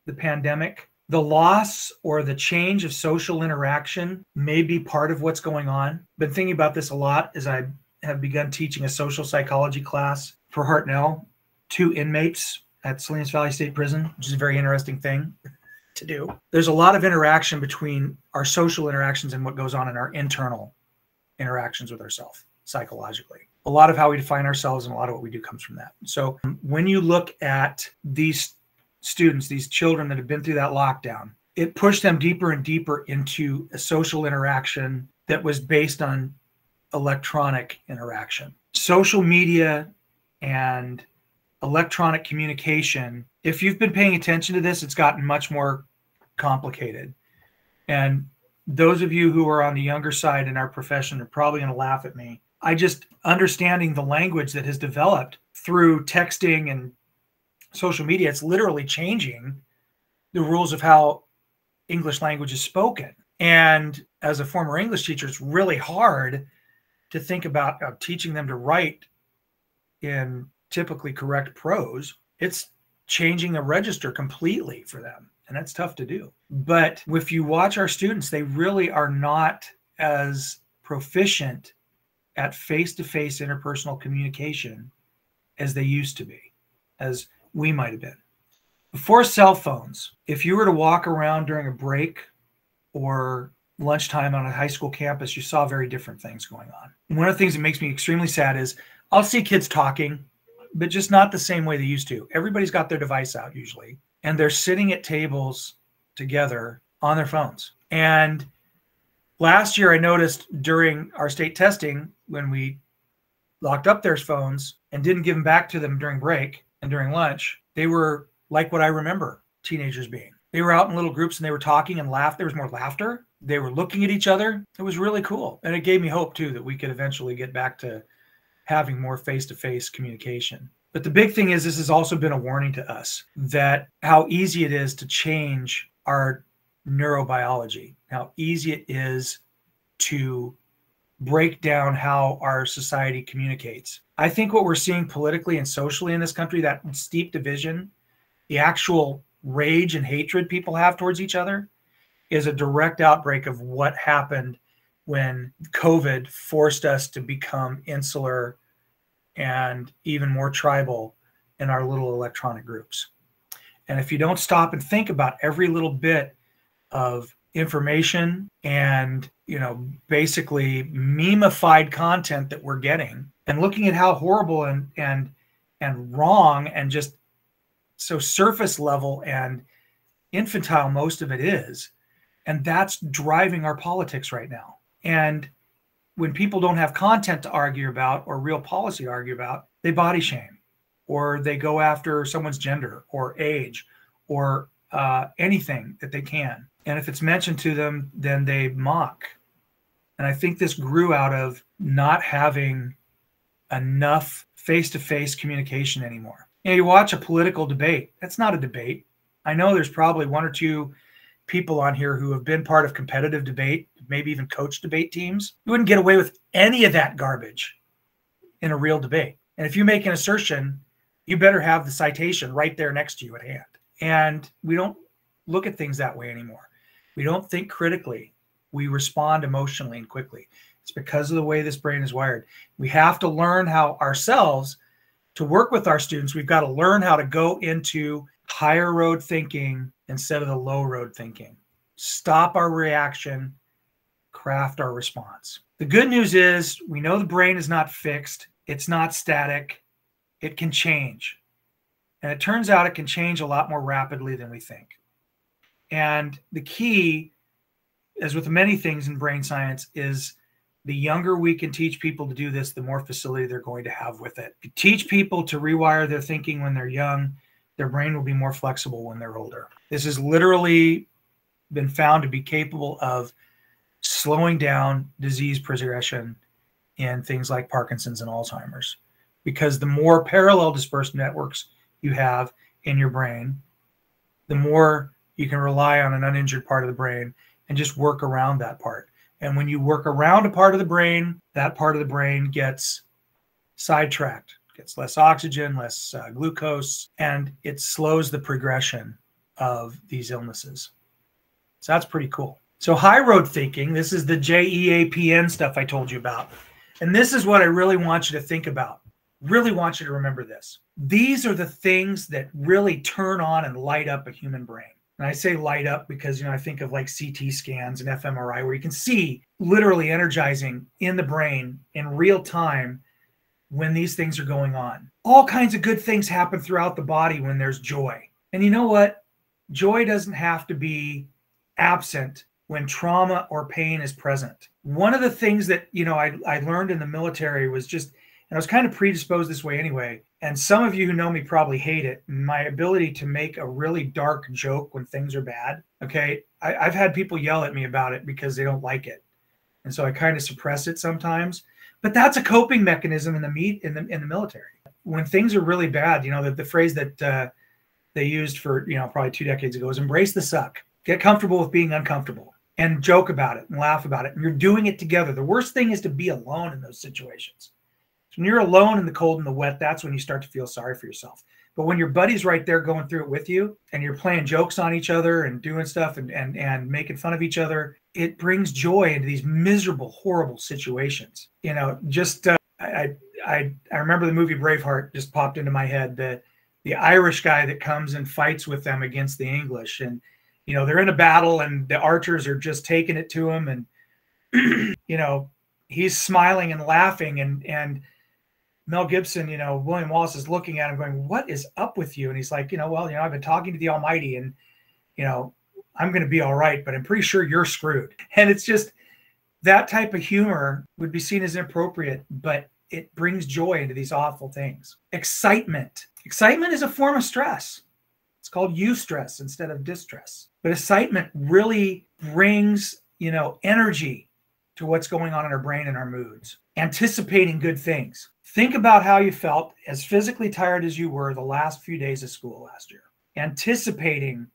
the pandemic, the loss or the change of social interaction may be part of what's going on. Been thinking about this a lot as I have begun teaching a social psychology class for Hartnell to inmates at Salinas Valley State Prison, which is a very interesting thing to do. There's a lot of interaction between our social interactions and what goes on in our internal interactions with ourselves psychologically. A lot of how we define ourselves and a lot of what we do comes from that. So when you look at these students, these children that have been through that lockdown, it pushed them deeper and deeper into a social interaction that was based on electronic interaction. Social media and electronic communication, if you've been paying attention to this, it's gotten much more complicated. And those of you who are on the younger side in our profession are probably going to laugh at me. I just understanding the language that has developed through texting and social media, it's literally changing the rules of how English language is spoken. And as a former English teacher, it's really hard to think about teaching them to write in typically correct prose. It's changing the register completely for them. And that's tough to do. But if you watch our students, they really are not as proficient at face-to-face interpersonal communication as they used to be, as we might have been. Before cell phones, if you were to walk around during a break or lunchtime on a high school campus, you saw very different things going on. And one of the things that makes me extremely sad is I'll see kids talking, but just not the same way they used to. Everybody's got their device out usually, and they're sitting at tables together on their phones. And last year I noticed during our state testing, when we locked up their phones and didn't give them back to them during break and during lunch, they were like what I remember teenagers being. They were out in little groups and they were talking and laughed. There was more laughter. They were looking at each other. It was really cool. And it gave me hope too that we could eventually get back to having more face-to-face communication. But the big thing is this has also been a warning to us that how easy it is to change our neurobiology, how easy it is to break down how our society communicates. I think what we're seeing politically and socially in this country, that steep division, the actual rage and hatred people have towards each other, is a direct outbreak of what happened when COVID forced us to become insular and even more tribal in our little electronic groups. And if you don't stop and think about every little bit of information and, basically memified content that we're getting, and looking at how horrible and wrong and just so surface level and infantile most of it is, and that's driving our politics right now. And when people don't have content to argue about or real policy to argue about, they body shame, or they go after someone's gender or age or anything that they can. And if it's mentioned to them, then they mock. And I think this grew out of not having enough face-to-face communication anymore. You watch a political debate. That's not a debate. I know there's probably one or two people on here who have been part of competitive debate, maybe even coached debate teams. You wouldn't get away with any of that garbage in a real debate. And if you make an assertion, you better have the citation right there next to you at hand. And we don't look at things that way anymore. We don't think critically. We respond emotionally and quickly. It's because of the way this brain is wired. We have to learn how ourselves to work with our students. We've got to learn how to go into higher road thinking instead of the low road thinking. Stop our reaction, craft our response. The good news is we know the brain is not fixed. It's not static. It can change. And it turns out it can change a lot more rapidly than we think. And the key, as with many things in brain science, is the younger we can teach people to do this, the more facility they're going to have with it. If you teach people to rewire their thinking when they're young, their brain will be more flexible when they're older. This has literally been found to be capable of slowing down disease progression in things like Parkinson's and Alzheimer's, because the more parallel dispersed networks you have in your brain, the more you can rely on an uninjured part of the brain and just work around that part. And when you work around a part of the brain, that part of the brain gets sidetracked, gets less oxygen, less glucose, and it slows the progression of these illnesses. So that's pretty cool. So high road thinking, this is the JEAPN stuff I told you about. And this is what I really want you to think about. Really want you to remember this. These are the things that really turn on and light up a human brain. And I say light up because, I think of like CT scans and fMRI where you can see literally energizing in the brain in real time when these things are going on. All kinds of good things happen throughout the body when there's joy. And you know what? Joy doesn't have to be absent when trauma or pain is present. One of the things that, I learned in the military was just, and I was kind of predisposed this way anyway, and some of you who know me probably hate it, my ability to make a really dark joke when things are bad. Okay. I've had people yell at me about it because they don't like it. And so I kind of suppress it sometimes, but that's a coping mechanism in the military. When things are really bad, the phrase that they used for, probably 2 decades ago is embrace the suck, get comfortable with being uncomfortable and joke about it and laugh about it. And you're doing it together. The worst thing is to be alone in those situations. When you're alone in the cold and the wet, that's when you start to feel sorry for yourself. But when your buddy's right there going through it with you and you're playing jokes on each other and doing stuff and making fun of each other, it brings joy into these miserable, horrible situations. I remember the movie Braveheart just popped into my head. The Irish guy that comes and fights with them against the English. And, they're in a battle and the archers are just taking it to him. And, he's smiling and laughing and Mel Gibson, William Wallace is looking at him going, what is up with you? And he's like, I've been talking to the Almighty and, I'm going to be all right, but I'm pretty sure you're screwed. And it's just that type of humor would be seen as inappropriate, but it brings joy into these awful things. Excitement. Excitement is a form of stress. It's called eustress instead of distress. But excitement really brings, energy to what's going on in our brain and our moods. Anticipating good things. Think about how you felt as physically tired as you were the last few days of school last year. Anticipating,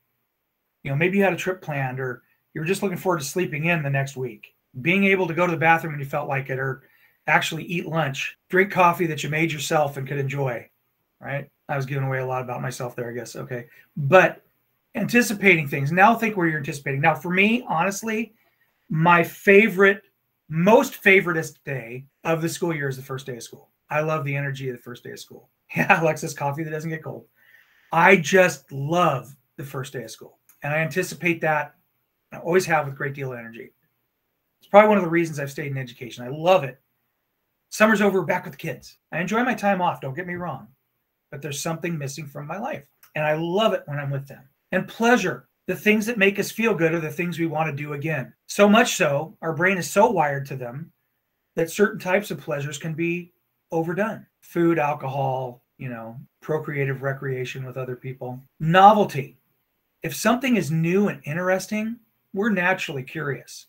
maybe you had a trip planned or you were just looking forward to sleeping in the next week. Being able to go to the bathroom when you felt like it or actually eat lunch, drink coffee that you made yourself and could enjoy, right? I was giving away a lot about myself there, I guess. Okay. But anticipating things. Now think where you're anticipating. Now, for me, honestly, my most favoriteest day of the school year is the first day of school. I love the energy of the first day of school. Yeah, Alexis, coffee that doesn't get cold. I just love the first day of school. And I anticipate that. I always have with a great deal of energy. It's probably one of the reasons I've stayed in education. I love it. Summer's over, back with the kids. I enjoy my time off, don't get me wrong. But there's something missing from my life. And I love it when I'm with them. And pleasure. The things that make us feel good are the things we want to do again. So much so, our brain is so wired to them that certain types of pleasures can be overdone. Food, alcohol, procreative recreation with other people. Novelty. If something is new and interesting, we're naturally curious.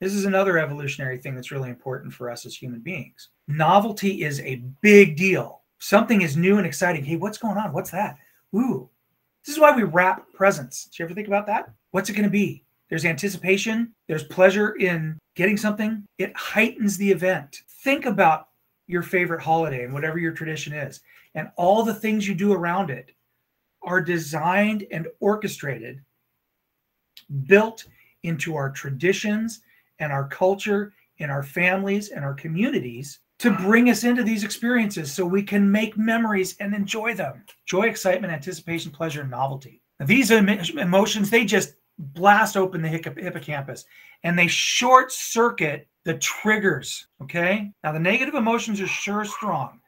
This is another evolutionary thing that's really important for us as human beings. Novelty is a big deal. Something is new and exciting. Hey, what's going on? What's that? Ooh. This is why we wrap presents. Did you ever think about that? What's it going to be? There's anticipation. There's pleasure in getting something. It heightens the event. Think about your favorite holiday and whatever your tradition is. And all the things you do around it are designed and orchestrated, built into our traditions and our culture, in our families and our communities to bring us into these experiences so we can make memories and enjoy them. Joy, excitement, anticipation, pleasure, and novelty. Now, these emotions, they just blast open the hippocampus and they short circuit the triggers, okay? Now, the negative emotions are sure strong.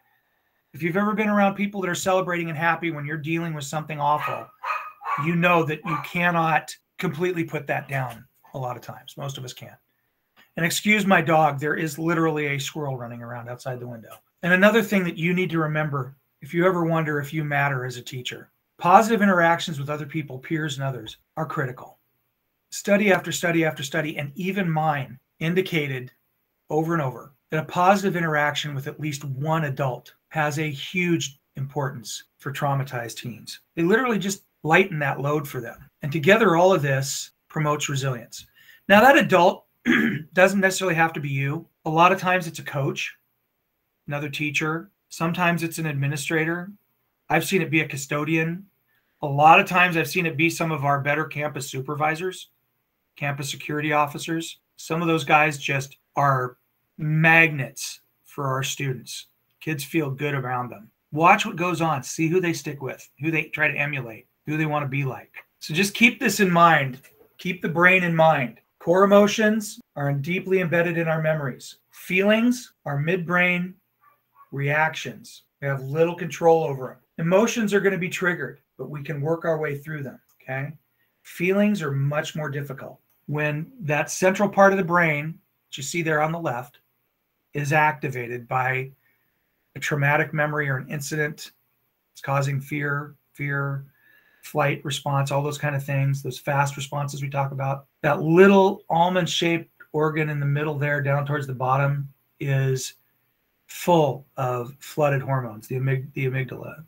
If you've ever been around people that are celebrating and happy when you're dealing with something awful, you know that you cannot completely put that down a lot of times. Most of us can't. And excuse my dog, there is literally a squirrel running around outside the window. And another thing that you need to remember, if you ever wonder if you matter as a teacher, positive interactions with other people, peers, and others are critical. Study after study after study, and even mine, indicated over and over that a positive interaction with at least one adult has a huge importance for traumatized teens. They literally just lighten that load for them. And together, all of this promotes resilience. Now, that adult doesn't necessarily have to be you. A lot of times it's a coach, another teacher. Sometimes it's an administrator. I've seen it be a custodian. A lot of times I've seen it be some of our better campus supervisors, campus security officers. Some of those guys just are magnets for our students. Kids feel good around them. Watch what goes on. See who they stick with, who they try to emulate, who they want to be like. So just keep this in mind. Keep the brain in mind. Core emotions are deeply embedded in our memories. Feelings are midbrain reactions. We have little control over them. Emotions are going to be triggered, but we can work our way through them, okay? Feelings are much more difficult. When that central part of the brain, that you see there on the left, is activated by a traumatic memory or an incident, it's causing fear, flight response, all those kind of things, those fast responses we talk about. That little almond-shaped organ in the middle there, down towards the bottom, is full of flooded hormones, the amygdala.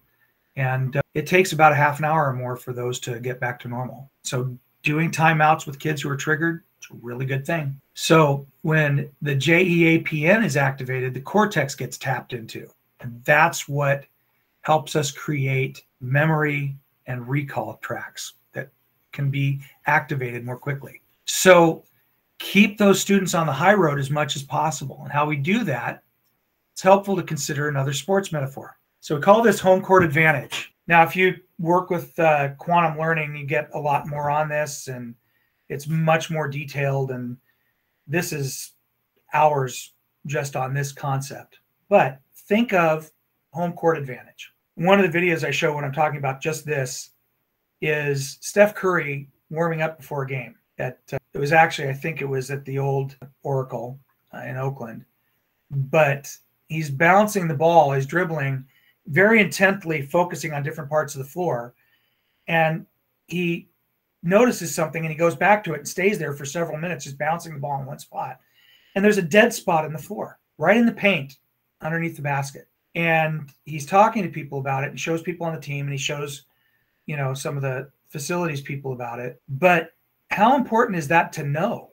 And it takes about a half an hour or more for those to get back to normal. So doing timeouts with kids who are triggered, it's a really good thing. So when the JEAPN is activated, the cortex gets tapped into. And that's what helps us create memory and recall tracks that can be activated more quickly. So keep those students on the high road as much as possible. And how we do that, it's helpful to consider another sports metaphor. So we call this home court advantage. Now, if you work with quantum learning, you get a lot more on this, and it's much more detailed. And this is hours just on this concept. But think of home court advantage. One of the videos I show when I'm talking about just this is Steph Curry warming up before a game. It was actually, I think it was at the old Oracle in Oakland. But he's bouncing the ball, he's dribbling, very intently focusing on different parts of the floor. And he notices something and he goes back to it and stays there for several minutes, just bouncing the ball in one spot. And there's a dead spot in the floor, right in the paint, underneath the basket. And he's talking to people about it and shows people on the team, and he shows, you know, some of the facilities people about it. But how important is that to know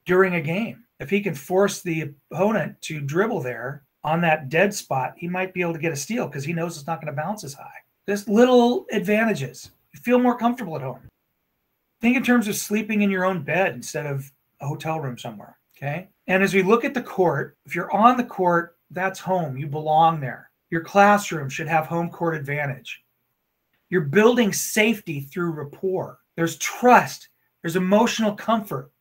during a game? If he can force the opponent to dribble there on that dead spot, he might be able to get a steal because he knows it's not going to bounce as high. There's little advantages. You feel more comfortable at home. Think in terms of sleeping in your own bed instead of a hotel room somewhere, okay? And as we look at the court, if you're on the court, that's home. You belong there. Your classroom should have home court advantage. You're building safety through rapport. There's trust. There's emotional comfort.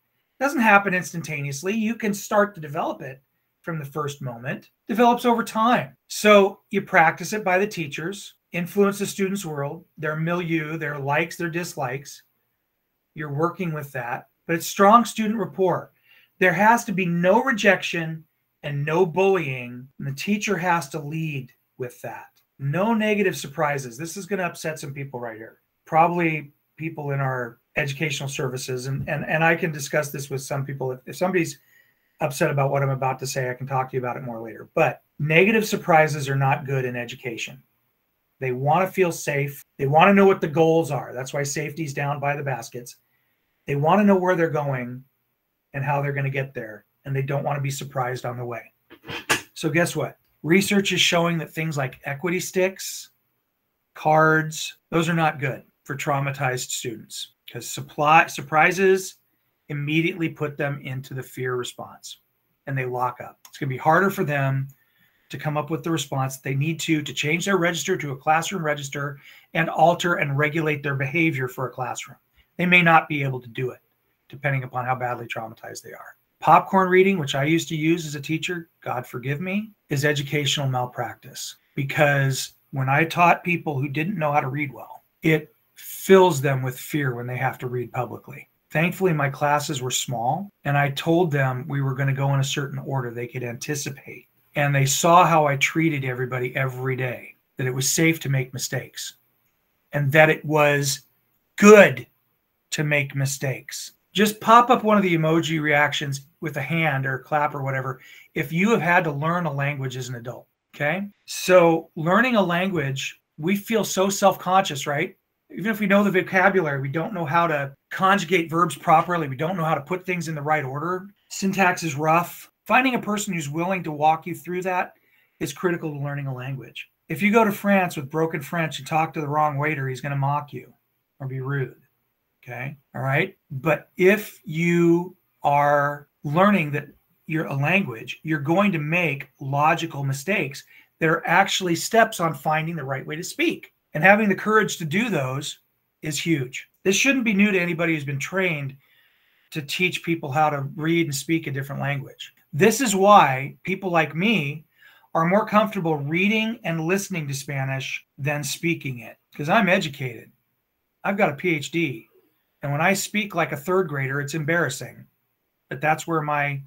It doesn't happen instantaneously. You can start to develop it from the first moment. It develops over time. So you practice it by the teachers, influence the student's world, their milieu, their likes, their dislikes. You're working with that. But it's strong student rapport. There has to be no rejection and no bullying, and the teacher has to lead with that. No negative surprises. This is going to upset some people right here. Probably people in our educational services, and I can discuss this with some people. If somebody's upset about what I'm about to say, I can talk to you about it more later. But negative surprises are not good in education. They want to feel safe. They want to know what the goals are. That's why safety's down by the baskets. They want to know where they're going and how they're going to get there. And they don't want to be surprised on the way. So guess what? Research is showing that things like equity sticks, cards, those are not good for traumatized students because surprises immediately put them into the fear response and they lock up. It's going to be harder for them to come up with the response they need to change their register to a classroom register and alter and regulate their behavior for a classroom. They may not be able to do it depending upon how badly traumatized they are. Popcorn reading, which I used to use as a teacher, God forgive me, is educational malpractice. Because when I taught people who didn't know how to read well, it fills them with fear when they have to read publicly. Thankfully, my classes were small, and I told them we were going to go in a certain order they could anticipate. And they saw how I treated everybody every day, that it was safe to make mistakes, and that it was good to make mistakes. Just pop up one of the emoji reactions with a hand or a clap or whatever if you have had to learn a language as an adult. Okay. So learning a language, we feel so self-conscious, right? Even if we know the vocabulary, we don't know how to conjugate verbs properly. We don't know how to put things in the right order. Syntax is rough. Finding a person who's willing to walk you through that is critical to learning a language. If you go to France with broken French and talk to the wrong waiter, he's going to mock you or be rude. Okay. All right. But if you are learning that you're a language, you're going to make logical mistakes that are actually steps on finding the right way to speak. And having the courage to do those is huge. This shouldn't be new to anybody who's been trained to teach people how to read and speak a different language. This is why people like me are more comfortable reading and listening to Spanish than speaking it, because I'm educated. I've got a PhD. And when I speak like a third grader, it's embarrassing. But that's where my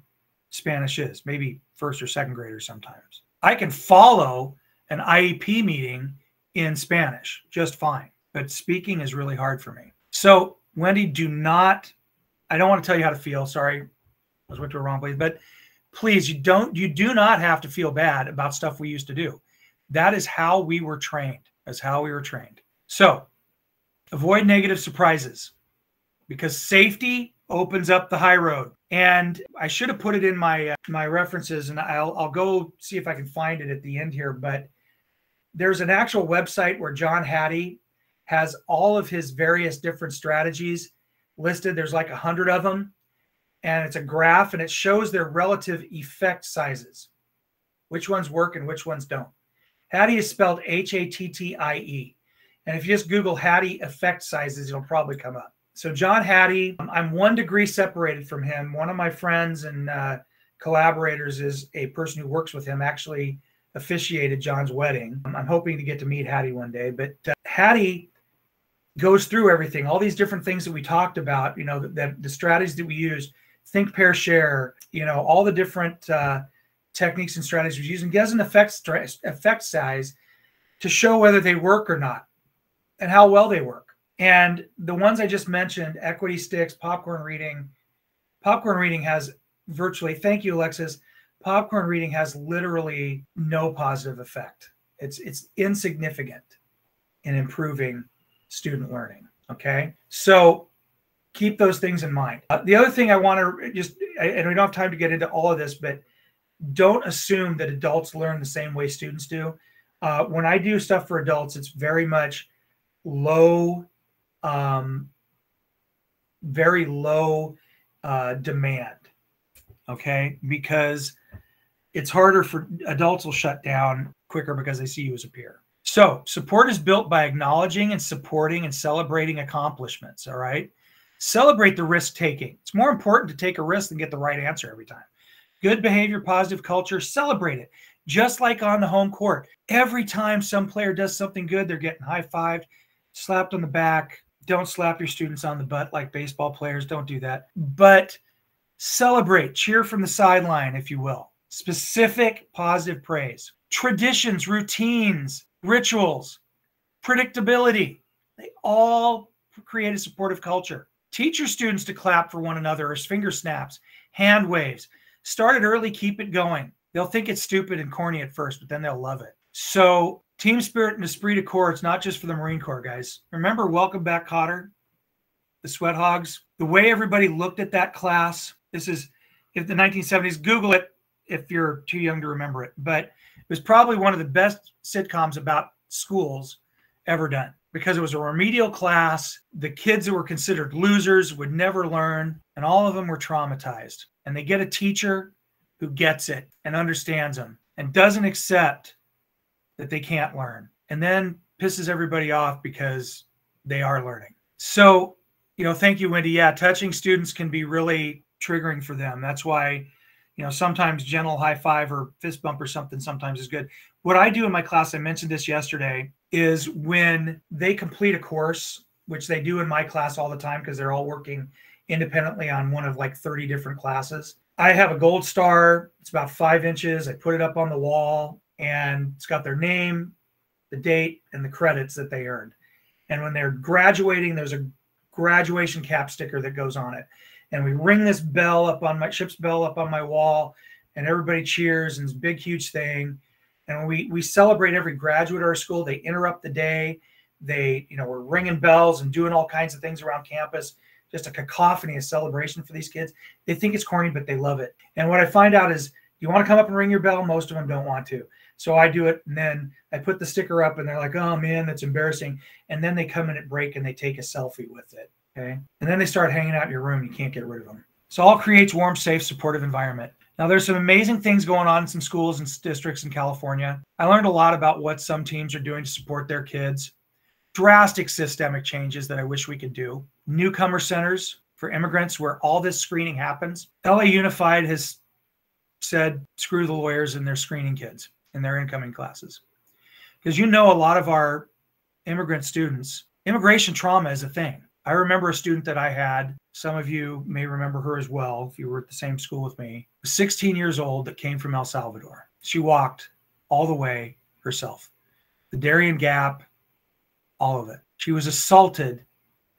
Spanish is, maybe first or second grader sometimes. I can follow an IEP meeting in Spanish just fine, but speaking is really hard for me. So Wendy, I don't want to tell you how to feel. Sorry, I went to a wrong place, but please, you do not have to feel bad about stuff we used to do. That is how we were trained. That's how we were trained. So avoid negative surprises, because safety opens up the high road. And I should have put it in my references, and I'll go see if I can find it at the end here. But there's an actual website where John Hattie has all of his various different strategies listed. There's like 100 of them, and it's a graph, and it shows their relative effect sizes, which ones work and which ones don't. Hattie is spelled Hattie. And if you just Google Hattie effect sizes, it'll probably come up. So John Hattie, I'm 1 degree separated from him. One of my friends and collaborators is a person who works with him, actually officiated John's wedding. I'm hoping to get to meet Hattie one day. But Hattie goes through everything, all these different things that we talked about, the strategies that we use, think, pair, share, all the different techniques and strategies we use, and gives an effect size to show whether they work or not and how well they work. And the ones I just mentioned, equity sticks, popcorn reading has virtually, thank you, Alexis, popcorn reading has literally no positive effect. It's insignificant in improving student learning. Okay. So keep those things in mind. The other thing I want to and we don't have time to get into all of this, but don't assume that adults learn the same way students do. When I do stuff for adults, it's very much very low demand. Okay. Because it's harder for adults will shut down quicker because they see you as a peer. So support is built by acknowledging and supporting and celebrating accomplishments. All right. Celebrate the risk taking. It's more important to take a risk than get the right answer every time. Good behavior, positive culture, celebrate it. Just like on the home court. Every time some player does something good, they're getting high-fived, slapped on the back. Don't slap your students on the butt like baseball players. Don't do that. But celebrate, cheer from the sideline, if you will. Specific positive praise. Traditions, routines, rituals, predictability. They all create a supportive culture. Teach your students to clap for one another, or finger snaps, hand waves. Start it early, keep it going. They'll think it's stupid and corny at first, but then they'll love it. So team spirit and esprit de corps, it's not just for the Marine Corps, guys. Remember Welcome Back, Cotter? The Sweat Hogs? The way everybody looked at that class, this is in the 1970s. Google it if you're too young to remember it. But it was probably one of the best sitcoms about schools ever done, because it was a remedial class. The kids that were considered losers would never learn, and all of them were traumatized. And they get a teacher who gets it and understands them and doesn't accept that they can't learn, and then pisses everybody off because they are learning. So, thank you, Wendy. Yeah, touching students can be really triggering for them. That's why, sometimes gentle high five or fist bump or something sometimes is good. What I do in my class, I mentioned this yesterday, is when they complete a course, which they do in my class all the time because they're all working independently on one of like 30 different classes. I have a gold star. It's about 5 inches. I put it up on the wall, and it's got their name, the date, and the credits that they earned. And when they're graduating, there's a graduation cap sticker that goes on it. And we ring this bell up on ship's bell up on my wall, and everybody cheers, and it's a big, huge thing. And we celebrate every graduate of our school. They interrupt the day. They, we're ringing bells and doing all kinds of things around campus. Just a cacophony of celebration for these kids. They think it's corny, but they love it. And what I find out is, you want to come up and ring your bell? Most of them don't want to. So I do it, and then I put the sticker up, and they're like, oh, man, that's embarrassing. And then they come in at break, and they take a selfie with it, okay? And then they start hanging out in your room. You can't get rid of them. So all creates warm, safe, supportive environment. Now, there's some amazing things going on in some schools and districts in California. I learned a lot about what some teams are doing to support their kids. Drastic systemic changes that I wish we could do. Newcomer centers for immigrants where all this screening happens. LA Unified has said, screw the lawyers and their screening kids in their incoming classes. Because a lot of our immigrant students, immigration trauma is a thing. I remember a student that I had, some of you may remember her as well, if you were at the same school with me, 16 years old, that came from El Salvador. She walked all the way herself. The Darien Gap, all of it. She was assaulted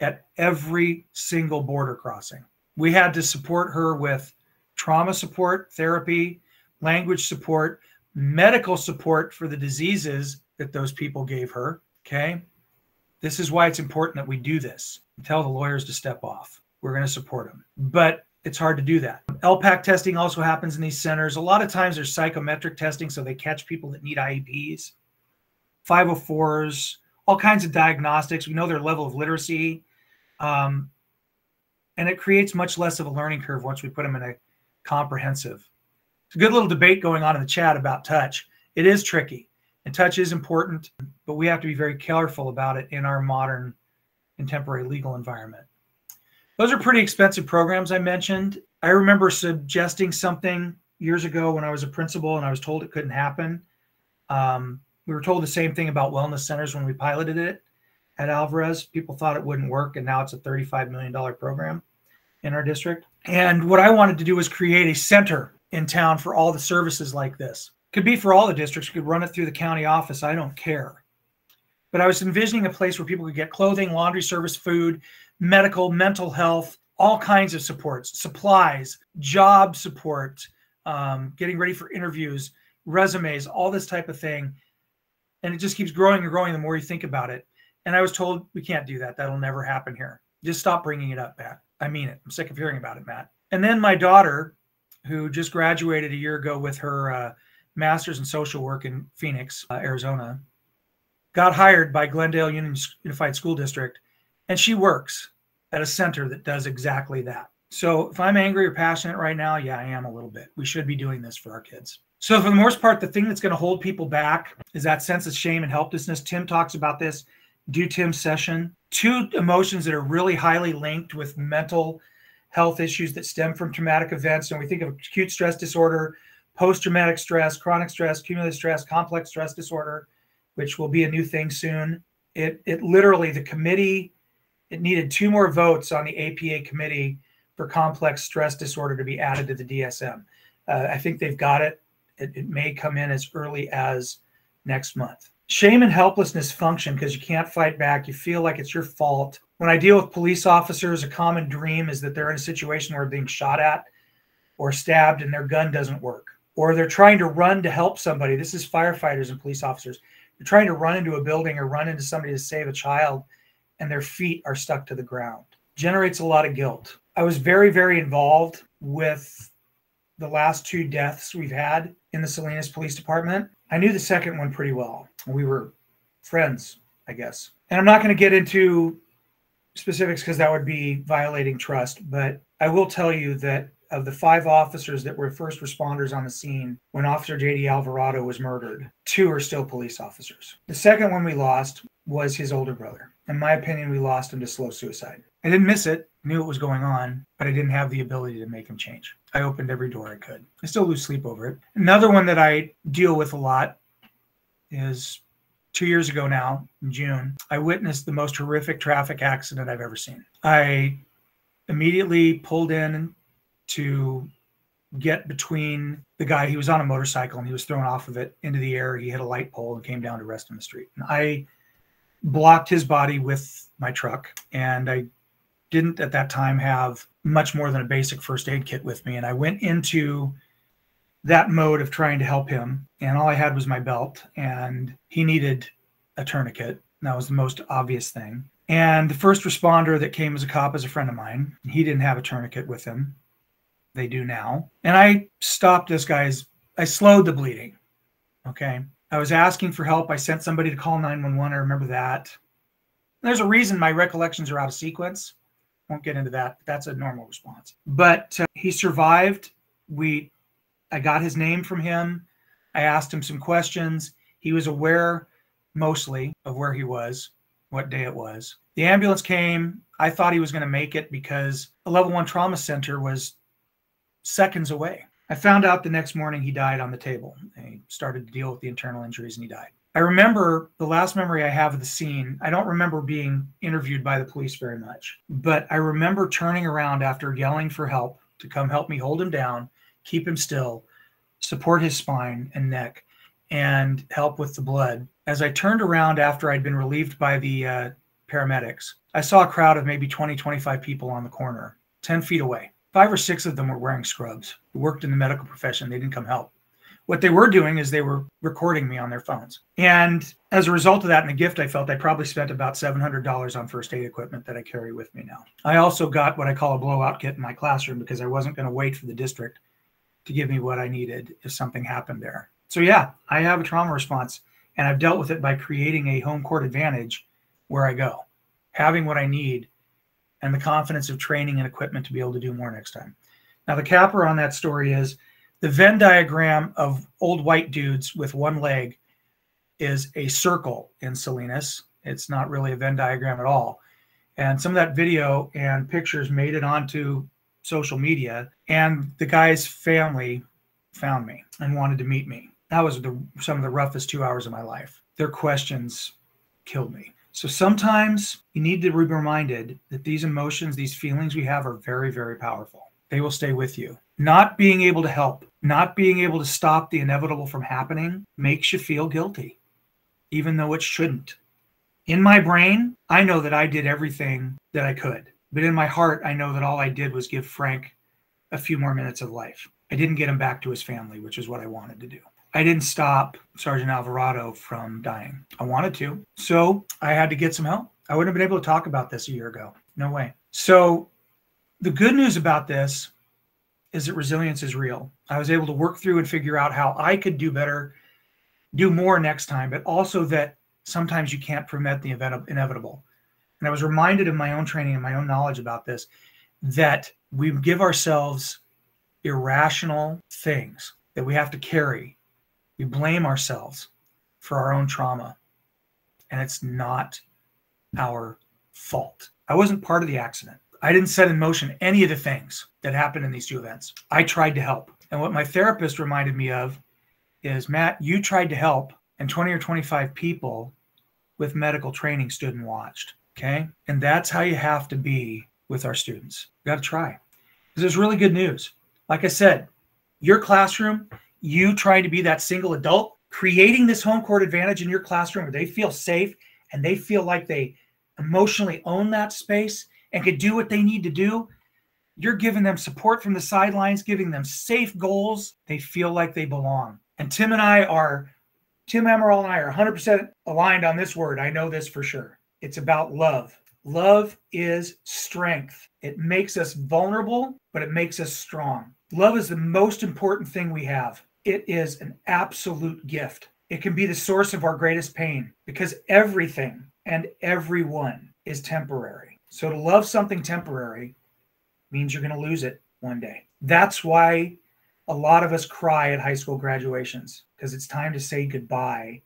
at every single border crossing. We had to support her with trauma support, therapy, language support, medical support for the diseases that those people gave her, okay? This is why it's important that we do this. Tell the lawyers to step off. We're going to support them. But it's hard to do that. LPAC testing also happens in these centers. A lot of times there's psychometric testing, so they catch people that need IEPs, 504s, all kinds of diagnostics. We know their level of literacy. And it creates much less of a learning curve once we put them in a comprehensive. It's a good little debate going on in the chat about touch. It is tricky, and touch is important, but we have to be very careful about it in our modern contemporary legal environment. Those are pretty expensive programs I mentioned. I remember suggesting something years ago when I was a principal and I was told it couldn't happen. We were told the same thing about wellness centers when we piloted it at Alvarez. People thought it wouldn't work, and now it's a $35 million program in our district. And what I wanted to do was create a center in town for all the services like this. Could be for all the districts. We could run it through the county office. I don't care. But I was envisioning a place where people could get clothing, laundry service, food, medical, mental health, all kinds of supports, supplies, job support, getting ready for interviews, resumes, all this type of thing. And it just keeps growing and growing the more you think about it. And I was told, we can't do that. That'll never happen here. Just stop bringing it up, Matt. I mean it. I'm sick of hearing about it, Matt. And then my daughter, who just graduated a year ago with her master's in social work in Phoenix, Arizona, got hired by Glendale Unified School District, and she works at a center that does exactly that. So if I'm angry or passionate right now, yeah, I am a little bit. We should be doing this for our kids. So for the most part, the thing that's going to hold people back is that sense of shame and helplessness. Tim talks about this. Do Tim's session. Two emotions that are really highly linked with mental health issues that stem from traumatic events. And we think of acute stress disorder, post-traumatic stress, chronic stress, cumulative stress, complex stress disorder, which will be a new thing soon. It literally, the committee, it needed 2 more votes on the APA committee for complex stress disorder to be added to the DSM. I think they've got it. It may come in as early as next month. Shame and helplessness function because you can't fight back. You feel like it's your fault. When I deal with police officers, a common dream is that they're in a situation where they're being shot at or stabbed and their gun doesn't work. Or they're trying to run to help somebody. This is firefighters and police officers. They're trying to run into a building or run into somebody to save a child, and their feet are stuck to the ground. Generates a lot of guilt. I was very, very involved with the last 2 deaths we've had in the Salinas Police Department. I knew the second one pretty well. We were friends, I guess. And I'm not going to get into specifics because that would be violating trust, but I will tell you that of the 5 officers that were first responders on the scene when Officer J.D. Alvarado was murdered, 2 are still police officers. The second one we lost was his older brother. In my opinion, we lost him to slow suicide. I didn't miss it, knew it was going on, but I didn't have the ability to make him change. I opened every door I could. I still lose sleep over it. Another one that I deal with a lot is 2 years ago now, in June, I witnessed the most horrific traffic accident I've ever seen. I immediately pulled in to get between the guy. He was on a motorcycle and he was thrown off of it into the air. He hit a light pole and came down to rest in the street. And I blocked his body with my truck, and I didn't at that time have much more than a basic first aid kit with me. And I went into that mode of trying to help him. And all I had was my belt, and he needed a tourniquet. That was the most obvious thing. And the first responder that came as a cop is a friend of mine. He didn't have a tourniquet with him. They do now. And I stopped this guy's, I slowed the bleeding. Okay. I was asking for help. I sent somebody to call 911. I remember that. There's a reason my recollections are out of sequence. Won't get into that. That's a normal response. But he survived. I got his name from him. I asked him some questions. He was aware mostly of where he was, what day it was. The ambulance came. I thought he was going to make it because a level 1 trauma center was seconds away. I found out the next morning he died on the table. He started to deal with the internal injuries and he died. I remember the last memory I have of the scene. I don't remember being interviewed by the police very much, but I remember turning around after yelling for help to come help me hold him down, keep him still, support his spine and neck, and help with the blood. As I turned around after I'd been relieved by the paramedics, I saw a crowd of maybe 20, 25 people on the corner, 10 feet away. 5 or 6 of them were wearing scrubs, who worked in the medical profession. They didn't come help. What they were doing is they were recording me on their phones. And as a result of that and the gift I felt, I probably spent about $700 on first aid equipment that I carry with me now. I also got what I call a blowout kit in my classroom because I wasn't going to wait for the district to give me what I needed if something happened there. So yeah, I have a trauma response, and I've dealt with it by creating a home court advantage where I go, having what I need, and the confidence of training and equipment to be able to do more next time. Now, the capper on that story is the Venn diagram of old white dudes with one leg is a circle in Salinas. It's not really a Venn diagram at all. And some of that video and pictures made it onto social media, and the guy's family found me and wanted to meet me. That was some of the roughest 2 hours of my life. Their questions killed me. So sometimes you need to be reminded that these emotions, these feelings we have are very, very powerful. They will stay with you. Not being able to help, not being able to stop the inevitable from happening makes you feel guilty, even though it shouldn't. In my brain, I know that I did everything that I could. But in my heart, I know that all I did was give Frank a few more minutes of life. I didn't get him back to his family, which is what I wanted to do. I didn't stop Sergeant Alvarado from dying. I wanted to. So I had to get some help. I wouldn't have been able to talk about this a year ago. No way. So the good news about this is that resilience is real. I was able to work through and figure out how I could do better, do more next time, but also that sometimes you can't prevent the inevitable. And I was reminded of my own training and my own knowledge about this, that we give ourselves irrational things that we have to carry. We blame ourselves for our own trauma, and it's not our fault. I wasn't part of the accident. I didn't set in motion any of the things that happened in these 2 events. I tried to help. And what my therapist reminded me of is, Matt, you tried to help, and 20 or 25 people with medical training stood and watched. Okay? And that's how you have to be with our students. You got to try. Because there's really good news. Like I said, your classroom, you trying to be that single adult, creating this home court advantage in your classroom where they feel safe and they feel like they emotionally own that space and can do what they need to do. You're giving them support from the sidelines, giving them safe goals. They feel like they belong. And Tim Emerald and I are 100% aligned on this word. I know this for sure. It's about love. Love is strength. It makes us vulnerable, but it makes us strong. Love is the most important thing we have. It is an absolute gift. It can be the source of our greatest pain because everything and everyone is temporary. So to love something temporary means you're going to lose it one day. That's why a lot of us cry at high school graduations, because it's time to say goodbye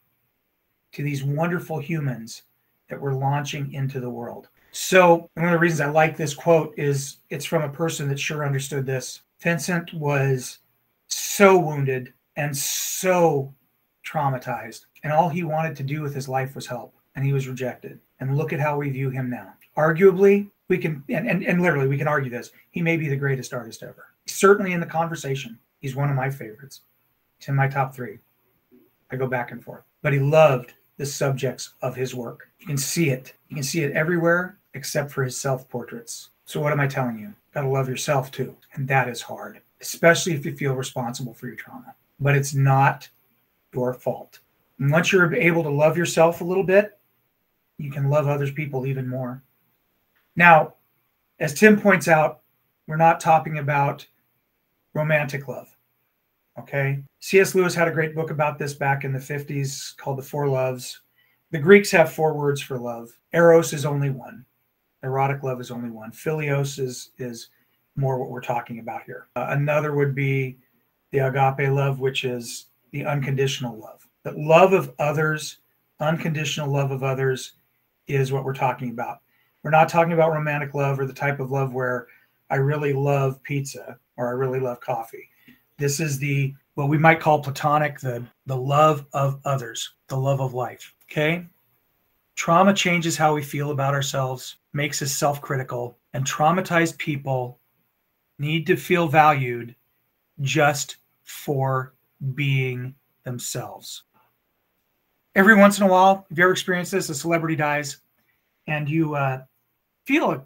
to these wonderful humans that we're launching into the world. So one of the reasons I like this quote is it's from a person that sure understood this. Vincent was so wounded and so traumatized, and all he wanted to do with his life was help, and he was rejected. And look at how we view him now. Arguably, we can, and literally we can argue this, he may be the greatest artist ever. Certainly in the conversation, he's one of my favorites. He's in my top 3. I go back and forth. But he loved the subjects of his work. You can see it. You can see it everywhere except for his self-portraits. So what am I telling you? Gotta love yourself too. And that is hard. especially if you feel responsible for your trauma. But it's not your fault. And once you're able to love yourself a little bit, you can love other people even more. Now, as Tim points out, we're not talking about romantic love. Okay? C.S. Lewis had a great book about this back in the 50s called The Four Loves. The Greeks have 4 words for love. Eros is only one. Erotic love is only one. Philios is more what we're talking about here. Another would be the agape love, which is the unconditional love. The love of others, unconditional love of others, is what we're talking about. We're not talking about romantic love or the type of love where I really love pizza or I really love coffee. This is what we might call platonic, the love of others, the love of life. Okay? Trauma changes how we feel about ourselves, makes us self-critical, and traumatized people need to feel valued just for being themselves. Every once in a while, if you ever experienced this, a celebrity dies and you feel an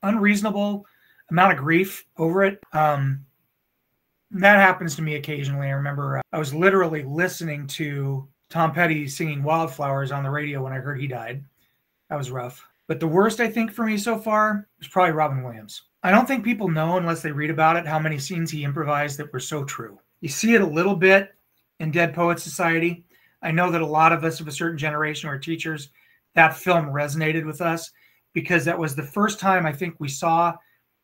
unreasonable amount of grief over it. That happens to me occasionally. I remember I was literally listening to Tom Petty singing Wildflowers on the radio when I heard he died. That was rough. But the worst, I think, for me so far was probably Robin Williams. I don't think people know, unless they read about it, how many scenes he improvised that were so true. You see it a little bit in Dead Poets Society. I know that a lot of us of a certain generation or teachers, that film resonated with us because that was the first time I think we saw,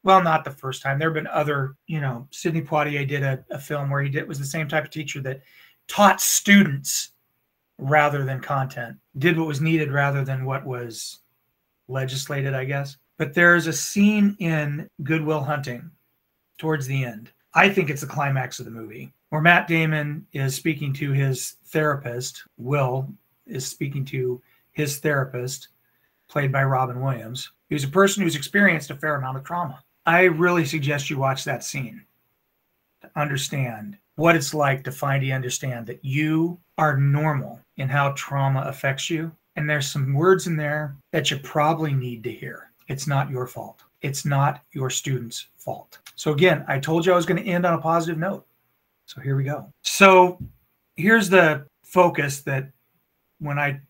well, not the first time. There have been other, Sidney Poitier did a film where was the same type of teacher that taught students rather than content, did what was needed rather than what was legislated, I guess. But there's a scene in Good Will Hunting towards the end. I think it's the climax of the movie, where Matt Damon is speaking to his therapist. Will is speaking to his therapist, played by Robin Williams, who's a person who's experienced a fair amount of trauma. I really suggest you watch that scene to understand what it's like to finally understand that you are normal in how trauma affects you. And there's some words in there that you probably need to hear. It's not your fault. It's not your student's fault. So again, I told you I was going to end on a positive note. So here we go. So here's the focus that when I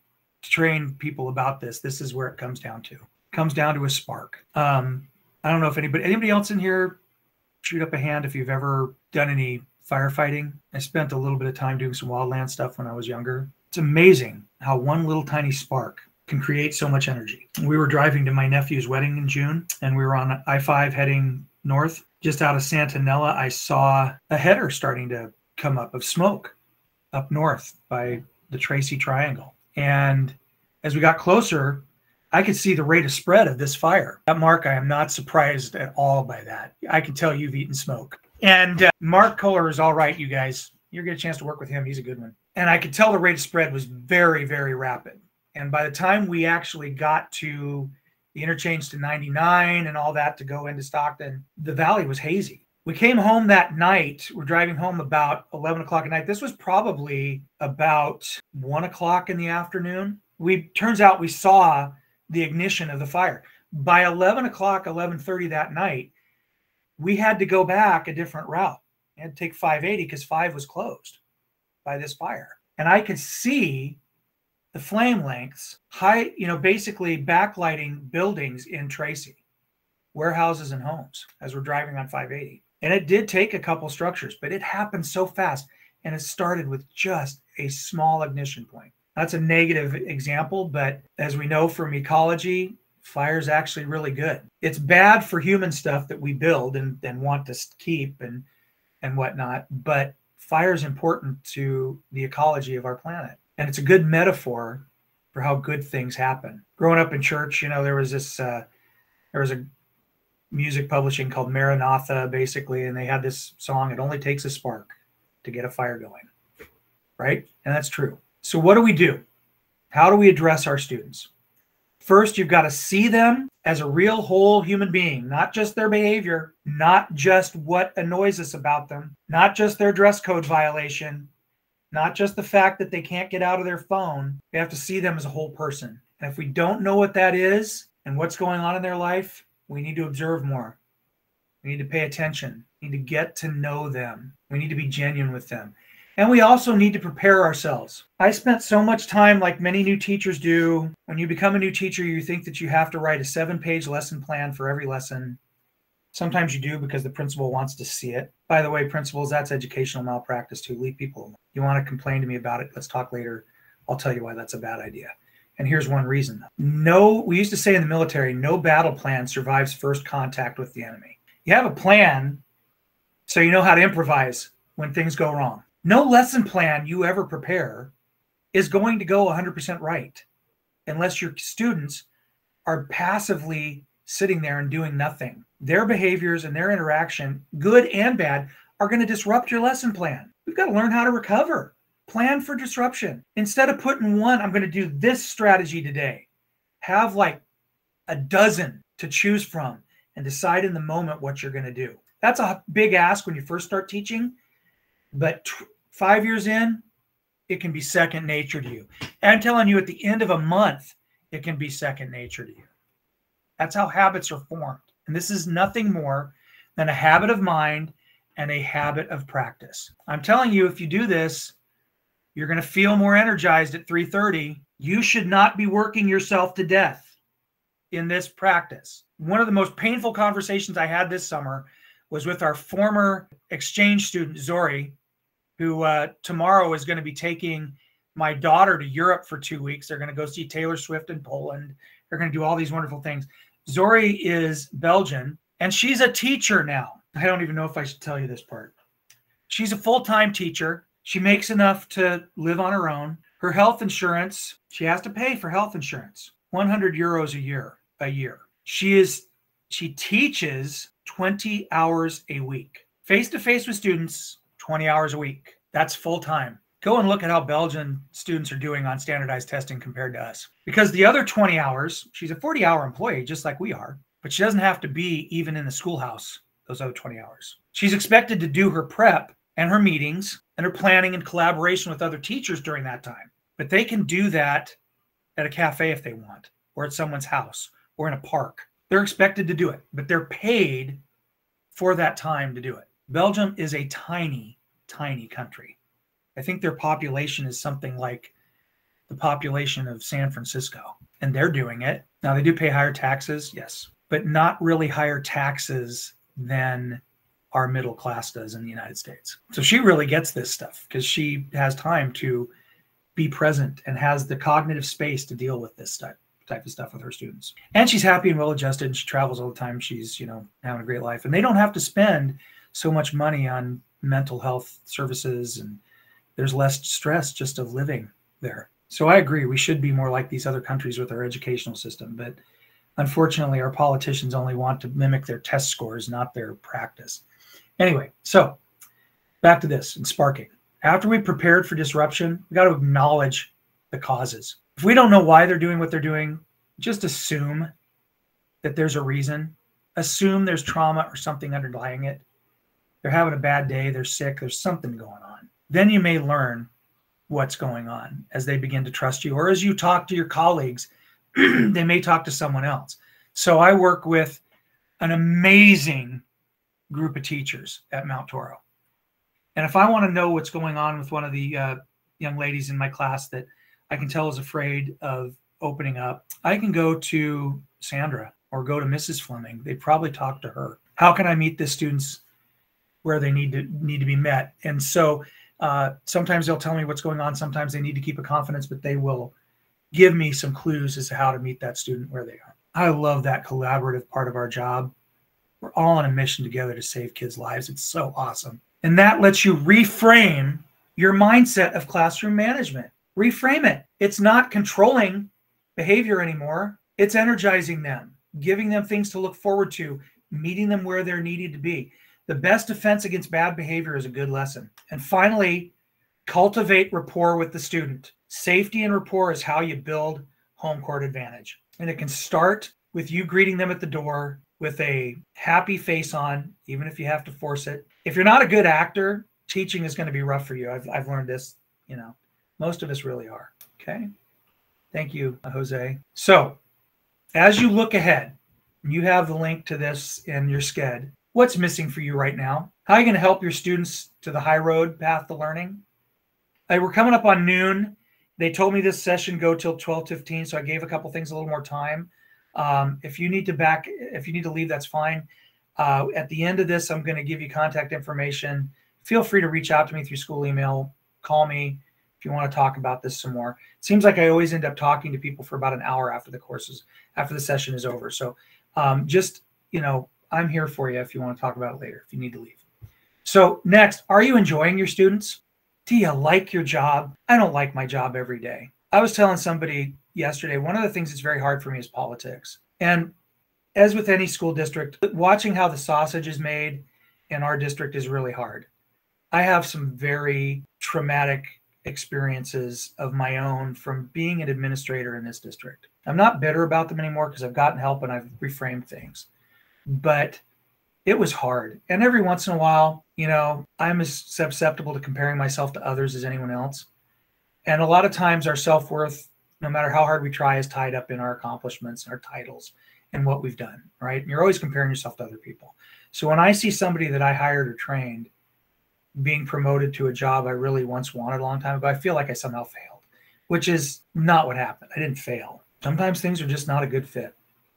train people about this is where it comes down to. It comes down to a spark. I don't know if anybody else in here, shoot up a hand if you've ever done any firefighting. I spent a little bit of time doing some wildland stuff when I was younger. It's amazing how one little tiny spark can create so much energy. We were driving to my nephew's wedding in June, and we were on I-5 heading north. Just out of Santanella, I saw a header starting to come up of smoke up north by the Tracy Triangle. And as we got closer, I could see the rate of spread of this fire. Mark, I am not surprised at all by that. I can tell you've eaten smoke. And Mark Kohler is all right, you guys. You'll get a chance to work with him. He's a good one. And I could tell the rate of spread was very, very rapid. And by the time we actually got to the interchange to 99 and all that to go into Stockton, the valley was hazy. We came home that night. We're driving home about 11 o'clock at night. This was probably about 1 o'clock in the afternoon. Turns out we saw the ignition of the fire. By 11 o'clock, 11:30 that night, we had to go back a different route. We had to take 580 because 5 was closed by this fire. And I could see the flame lengths, basically backlighting buildings in Tracy, warehouses and homes as we're driving on 580. And it did take a couple structures, but it happened so fast. And it started with just a small ignition point. That's a negative example, but as we know from ecology, fire is actually really good. It's bad for human stuff that we build and want to keep and whatnot, but fire is important to the ecology of our planet. And it's a good metaphor for how good things happen. Growing up in church, there was a music publishing called Maranatha, basically, and they had this song, "It only takes a spark to get a fire going," right? And that's true. So what do we do? How do we address our students? First, you've got to see them as a real whole human being, not just their behavior, not just what annoys us about them, not just their dress code violation, not just the fact that they can't get out of their phone. We have to see them as a whole person. And if we don't know what that is and what's going on in their life, we need to observe more. We need to pay attention. We need to get to know them. We need to be genuine with them. And we also need to prepare ourselves. I spent so much time, like many new teachers do. When you become a new teacher, you think that you have to write a 7-page lesson plan for every lesson. Sometimes you do because the principal wants to see it. By the way, principals, that's educational malpractice too. Leave people alone. You want to complain to me about it? Let's talk later. I'll tell you why that's a bad idea. And here's one reason. We used to say in the military, no battle plan survives first contact with the enemy. You have a plan so you know how to improvise when things go wrong. No lesson plan you ever prepare is going to go 100% right unless your students are passively sitting there and doing nothing. Their behaviors and their interaction, good and bad, are going to disrupt your lesson plan. We've got to learn how to recover. Plan for disruption. Instead of putting one, I'm going to do this strategy today. Have like a dozen to choose from and decide in the moment what you're going to do. That's a big ask when you first start teaching, but 5 years in, it can be second nature to you. And I'm telling you, at the end of a month, it can be second nature to you. That's how habits are formed. And this is nothing more than a habit of mind and a habit of practice. I'm telling you, if you do this, you're going to feel more energized at 3:30. You should not be working yourself to death in this practice. One of the most painful conversations I had this summer was with our former exchange student, Zori, who tomorrow is going to be taking my daughter to Europe for 2 weeks. They're going to go see Taylor Swift in Poland. They're going to do all these wonderful things. Zori is Belgian, and she's a teacher now. I don't even know if I should tell you this part. She's a full-time teacher. She makes enough to live on her own. Her health insurance, she has to pay for health insurance, 100 euros a year. She teaches 20 hours a week. Face-to-face with students, 20 hours a week. That's full-time. Go and look at how Belgian students are doing on standardized testing compared to us. Because the other 20 hours, she's a 40-hour employee, just like we are, but she doesn't have to be even in the schoolhouse those other 20 hours. She's expected to do her prep and her meetings and her planning in collaboration with other teachers during that time. But they can do that at a cafe if they want, or at someone's house, or in a park. They're expected to do it, but they're paid for that time to do it. Belgium is a tiny, tiny country. I think their population is something like the population of San Francisco, and they're doing it. Now, they do pay higher taxes, yes, but not really higher taxes than our middle class does in the United States. So she really gets this stuff because she has time to be present and has the cognitive space to deal with this type of stuff with her students. And she's happy and well-adjusted, and she travels all the time. She's, having a great life. And they don't have to spend so much money on mental health services, and there's less stress just of living there. So I agree, we should be more like these other countries with our educational system. But unfortunately, our politicians only want to mimic their test scores, not their practice. Anyway, so back to this and sparking. After we prepared for disruption, we got to acknowledge the causes. If we don't know why they're doing what they're doing, just assume that there's a reason. Assume there's trauma or something underlying it. They're having a bad day, they're sick, there's something going on. Then you may learn what's going on as they begin to trust you, or as you talk to your colleagues, they may talk to someone else. So I work with an amazing group of teachers at Mount Toro. And if I want to know what's going on with one of the young ladies in my class that I can tell is afraid of opening up, I can go to Sandra or go to Mrs. Fleming. They probably talk to her. How can I meet the students where they need to be met? And so sometimes they'll tell me what's going on. Sometimes they need to keep a confidence, but they will give me some clues as to how to meet that student where they are. I love that collaborative part of our job. We're all on a mission together to save kids' lives. It's so awesome. And that lets you reframe your mindset of classroom management. Reframe it. It's not controlling behavior anymore. It's energizing them, giving them things to look forward to, meeting them where they're needed to be. The best defense against bad behavior is a good lesson. And finally, cultivate rapport with the student. Safety and rapport is how you build home court advantage. And it can start with you greeting them at the door with a happy face on, even if you have to force it. If you're not a good actor, teaching is going to be rough for you. I've learned this, most of us really are. Okay. Thank you, Jose. So as you look ahead, you have the link to this in your sched. What's missing for you right now? How are you going to help your students to the high road path to learning? We're coming up on noon. They told me this session go till 12:15, so I gave a couple things a little more time. If you need to leave, that's fine. At the end of this, I'm going to give you contact information. Feel free to reach out to me through school email, call me if you want to talk about this some more. It seems like I always end up talking to people for about an hour after the session is over. So just, I'm here for you if you want to talk about it later, if you need to leave. So next, are you enjoying your students? Do you like your job? I don't like my job every day. I was telling somebody yesterday, one of the things that's very hard for me is politics. And as with any school district, watching how the sausage is made in our district is really hard. I have some very traumatic experiences of my own from being an administrator in this district. I'm not bitter about them anymore because I've gotten help and I've reframed things. But it was hard. And every once in a while, I'm as susceptible to comparing myself to others as anyone else. And a lot of times our self-worth, no matter how hard we try, is tied up in our accomplishments, our titles, and what we've done, right? And you're always comparing yourself to other people. So when I see somebody that I hired or trained being promoted to a job I really once wanted a long time ago, I feel like I somehow failed, which is not what happened. I didn't fail. Sometimes things are just not a good fit.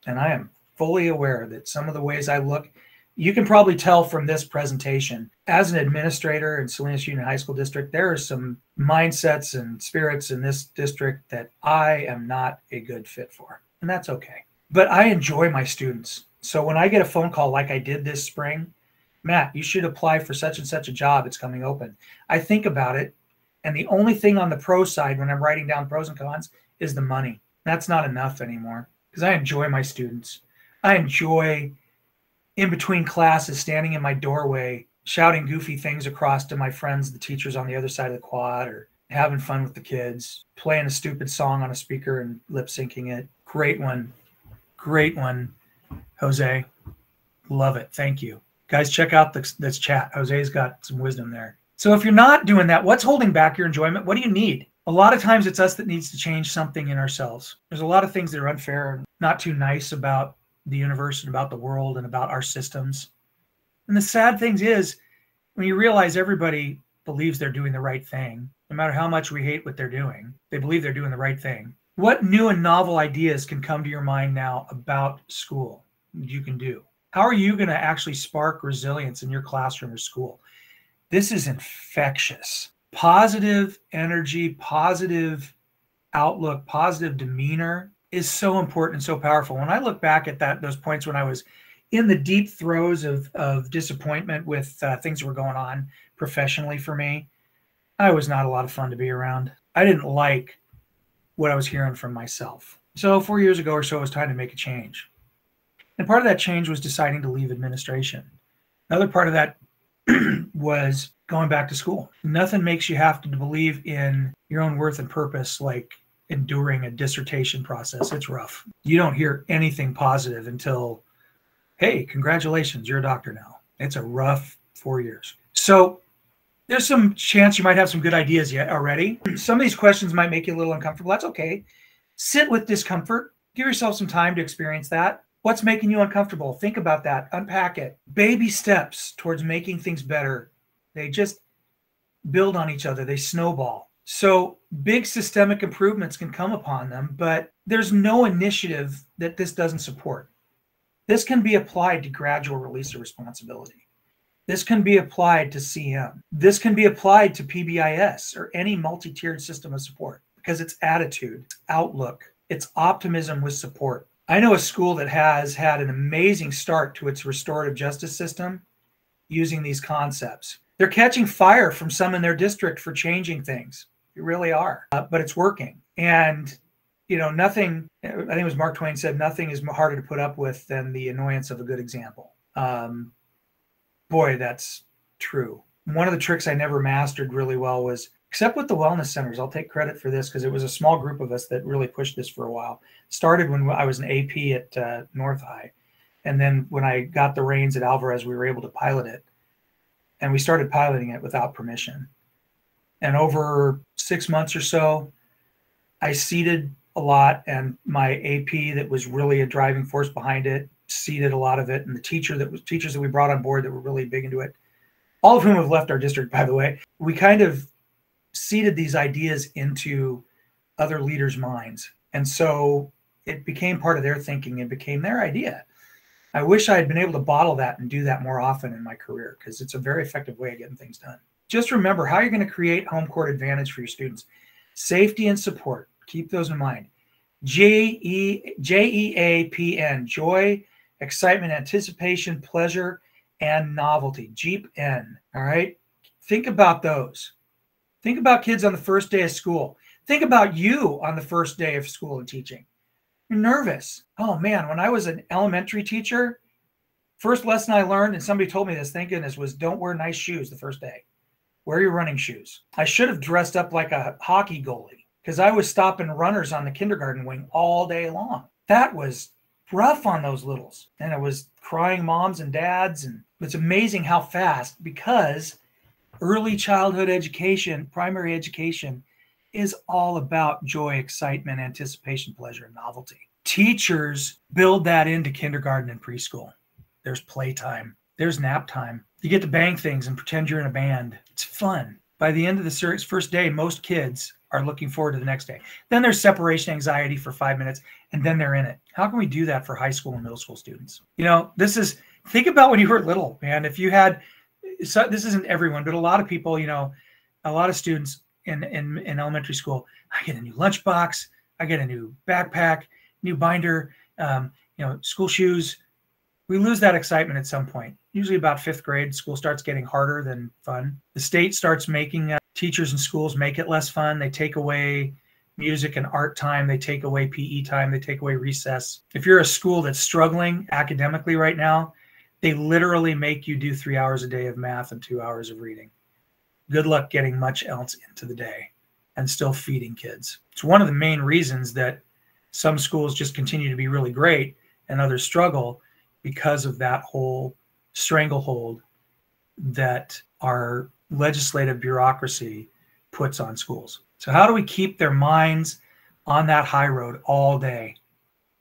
And I am fully aware that some of the ways I look, you can probably tell from this presentation, as an administrator in Salinas Union High School District, there are some mindsets and spirits in this district that I am not a good fit for, and that's okay. But I enjoy my students. So when I get a phone call like I did this spring, Matt, you should apply for such and such a job. It's coming open. I think about it, and the only thing on the pro side when I'm writing down pros and cons is the money. That's not enough anymore because I enjoy my students. I enjoy in between classes standing in my doorway, shouting goofy things across to my friends, the teachers on the other side of the quad, or having fun with the kids, playing a stupid song on a speaker and lip syncing it. Great one, Jose. Love it. Thank you. Guys, check out this chat. Jose's got some wisdom there. So if you're not doing that, what's holding back your enjoyment? What do you need? A lot of times it's us that needs to change something in ourselves. There's a lot of things that are unfair and not too nice about the universe and about the world and about our systems. And the sad thing is, when you realize everybody believes they're doing the right thing, no matter how much we hate what they're doing, they believe they're doing the right thing. What new and novel ideas can come to your mind now about school that you can do? How are you going to actually spark resilience in your classroom or school? This is infectious. Positive energy, positive outlook, positive demeanor is so important and so powerful. When I look back at those points when I was in the deep throes of disappointment with things that were going on professionally for me, I was not a lot of fun to be around. I didn't like what I was hearing from myself. So 4 years ago or so, it was time to make a change. And part of that change was deciding to leave administration. Another part of that was going back to school. Nothing makes you have to believe in your own worth and purpose like enduring a dissertation process. It's rough. You don't hear anything positive until, hey, congratulations, you're a doctor now. It's a rough 4 years. So there's some chance you might have some good ideas yet already. Some of these questions might make you a little uncomfortable. That's okay. Sit with discomfort. Give yourself some time to experience that. What's making you uncomfortable? Think about that. Unpack it. Baby steps towards making things better. They just build on each other. They snowball. So big systemic improvements can come upon them, but there's no initiative that this doesn't support. This can be applied to gradual release of responsibility. This can be applied to CM. This can be applied to PBIS or any multi-tiered system of support because it's attitude, it's outlook, it's optimism with support. I know a school that has had an amazing start to its restorative justice system using these concepts. They're catching fire from some in their district for changing things. They really are, but it's working. And, nothing, I think it was Mark Twain said, nothing is harder to put up with than the annoyance of a good example. Boy, that's true. One of the tricks I never mastered really well was, except with the wellness centers, I'll take credit for this because it was a small group of us that really pushed this for a while. It started when I was an AP at North High. And then when I got the reins at Alvarez, we were able to pilot it. And we started piloting it without permission. And over 6 months or so, I seeded a lot, and my AP that was really a driving force behind it seeded a lot of it, and the teachers that we brought on board that were really big into it, all of whom have left our district, by the way, we kind of seeded these ideas into other leaders' minds. And so it became part of their thinking and became their idea. I wish I had been able to bottle that and do that more often in my career, because it's a very effective way of getting things done. Just remember how you're going to create home court advantage for your students. Safety and support. Keep those in mind. JEAPN, joy, excitement, anticipation, pleasure, and novelty. JEAPN. All right. Think about those. Think about kids on the first day of school. Think about you on the first day of school and teaching. You're nervous. Oh man, when I was an elementary teacher, first lesson I learned, and somebody told me this, thank goodness, was don't wear nice shoes the first day. Wear your running shoes. I should have dressed up like a hockey goalie, because I was stopping runners on the kindergarten wing all day long. That was rough on those littles. And it was crying moms and dads. And it's amazing how fast, because early childhood education, primary education, is all about joy, excitement, anticipation, pleasure, and novelty. Teachers build that into kindergarten and preschool. There's playtime. There's nap time. You get to bang things and pretend you're in a band. It's fun. By the end of the first day, most kids are looking forward to the next day. Then there's separation anxiety for 5 minutes, and then they're in it. How can we do that for high school and middle school students? Think about when you were little, man. If you had, so this isn't everyone, but a lot of people, a lot of students in elementary school, I get a new lunchbox, I get a new backpack, new binder, school shoes. We lose that excitement at some point. Usually about 5th grade, school starts getting harder than fun. The state starts making teachers and schools make it less fun. They take away music and art time. They take away PE time. They take away recess. If you're a school that's struggling academically right now, they literally make you do 3 hours a day of math and 2 hours of reading. Good luck getting much else into the day and still feeding kids. It's one of the main reasons that some schools just continue to be really great and others struggle, because of that whole stranglehold that our legislative bureaucracy puts on schools. So how do we keep their minds on that high road all day,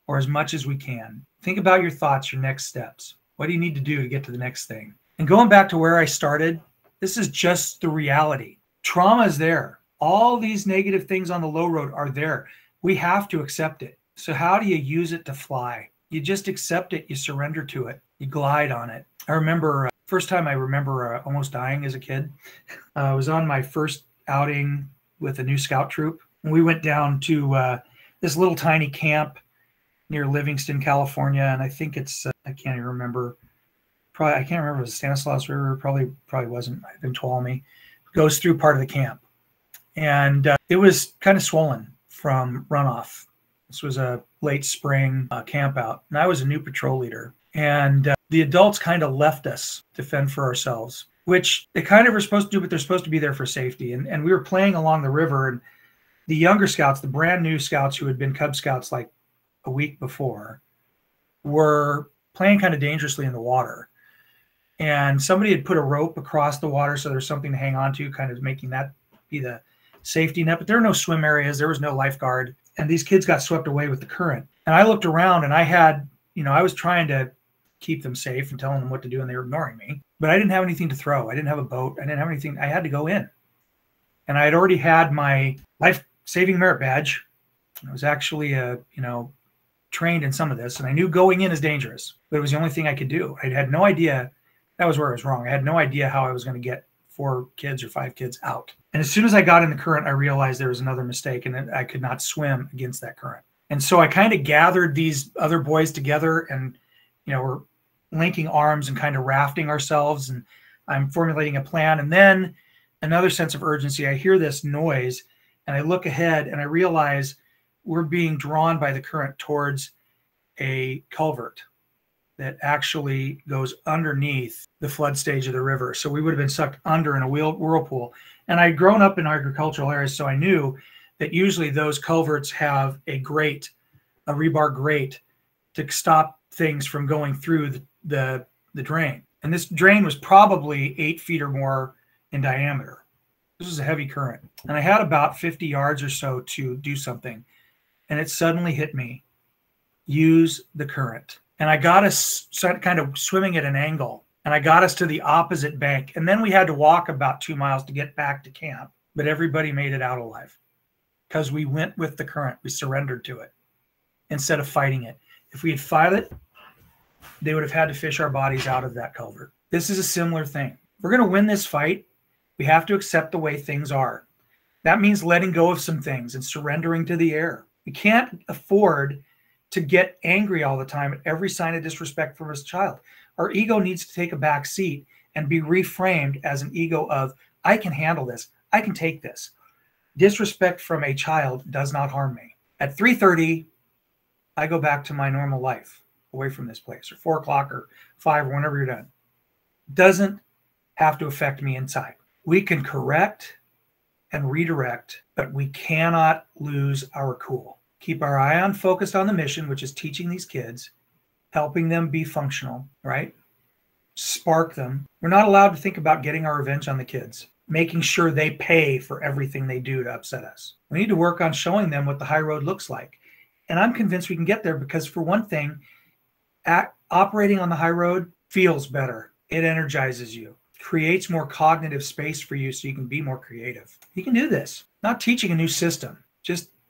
or as much as we can? Think about your thoughts, your next steps. What do you need to do to get to the next thing? And going back to where I started, this is just the reality. Trauma is there. All these negative things on the low road are there. We have to accept it. So how do you use it to fly? You just accept it. You surrender to it. You glide on it. I remember, first time I remember almost dying as a kid. I was on my first outing with a new scout troop. And we went down to this little tiny camp near Livingston, California. And I think it's, I can't even remember. I can't remember if it was Stanislaus River. Probably wasn't. Might have been Tuolumne. Goes through part of the camp. And it was kind of swollen from runoff. This was a late spring camp out. And I was a new patrol leader. And the adults kind of left us to fend for ourselves, which they kind of are supposed to do, but they're supposed to be there for safety. And we were playing along the river. And the younger scouts, the brand new scouts who had been Cub Scouts like a week before, were playing kind of dangerously in the water. And somebody had put a rope across the water so there's something to hang on to, kind of making that be the safety net. But there were no swim areas. There was no lifeguard. And these kids got swept away with the current. And I looked around and I had, I was trying to keep them safe and telling them what to do, and they were ignoring me. But I didn't have anything to throw. I didn't have a boat. I didn't have anything. I had to go in. And I had already had my life-saving merit badge. I was actually, trained in some of this. And I knew going in is dangerous. But it was the only thing I could do. I had no idea. That was where I was wrong. I had no idea how I was going to get 4 kids or 5 kids out. And as soon as I got in the current, I realized there was another mistake and that I could not swim against that current. And so I kind of gathered these other boys together and, we're linking arms and kind of rafting ourselves. And I'm formulating a plan. And then another sense of urgency. I hear this noise and I look ahead and I realize we're being drawn by the current towards a culvert that actually goes underneath the flood stage of the river. So we would have been sucked under in a whirlpool. And I'd grown up in agricultural areas, so I knew that usually those culverts have a rebar grate to stop things from going through the drain. And this drain was probably 8 feet or more in diameter. This was a heavy current. And I had about 50 yards or so to do something. And it suddenly hit me. Use the current. And I got us kind of swimming at an angle. And I got us to the opposite bank. And then we had to walk about 2 miles to get back to camp. But everybody made it out alive because we went with the current. We surrendered to it instead of fighting it. If we had fought it, they would have had to fish our bodies out of that culvert. This is a similar thing. If we're going to win this fight, we have to accept the way things are. That means letting go of some things and surrendering to the air. We can't afford to get angry all the time at every sign of disrespect from his child. Our ego needs to take a back seat and be reframed as an ego of, I can handle this. I can take this. Disrespect from a child does not harm me. At 3:30, I go back to my normal life away from this place, or 4 o'clock or 5 or whenever you're done. Doesn't have to affect me inside. We can correct and redirect, but we cannot lose our cool. Keep our eye on focused on the mission, which is teaching these kids, helping them be functional, right? Spark them. We're not allowed to think about getting our revenge on the kids, making sure they pay for everything they do to upset us. We need to work on showing them what the high road looks like. And I'm convinced we can get there because, for one thing, operating on the high road feels better. It energizes you, creates more cognitive space for you so you can be more creative. You can do this. Not teaching a new system.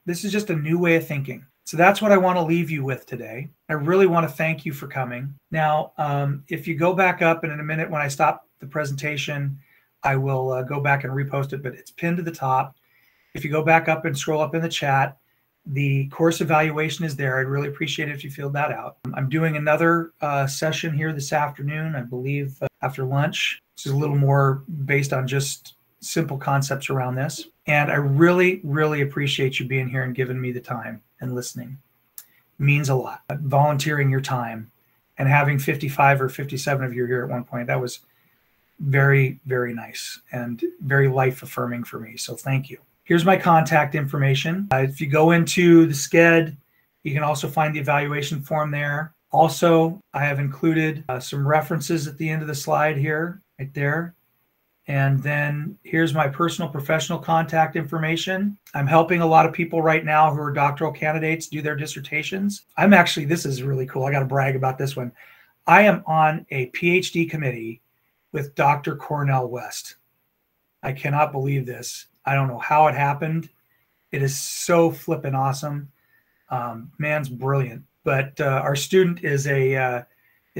This is just a new way of thinking. So that's what I want to leave you with today. I really want to thank you for coming. Now, if you go back up, and in a minute when I stop the presentation, I will go back and repost it, but it's pinned to the top. If you go back up and scroll up in the chat, the course evaluation is there. I'd really appreciate it if you filled that out. I'm doing another session here this afternoon, I believe, after lunch. This is a little more based on just simple concepts around this. And I really, really appreciate you being here and giving me the time and listening. It means a lot. Volunteering your time and having 55 or 57 of you here at one point, that was very, very nice and very life affirming for me. So thank you. Here's my contact information. If you go into the SCED, you can also find the evaluation form there. Also, I have included some references at the end of the slide here, right there. And then here's my personal professional contact information. I'm helping a lot of people right now who are doctoral candidates do their dissertations. I'm actually, this is really cool. I got to brag about this one. I am on a PhD committee with Dr. Cornell West. I cannot believe this. I don't know how it happened. It is so flippin' awesome. Man's brilliant. But our student is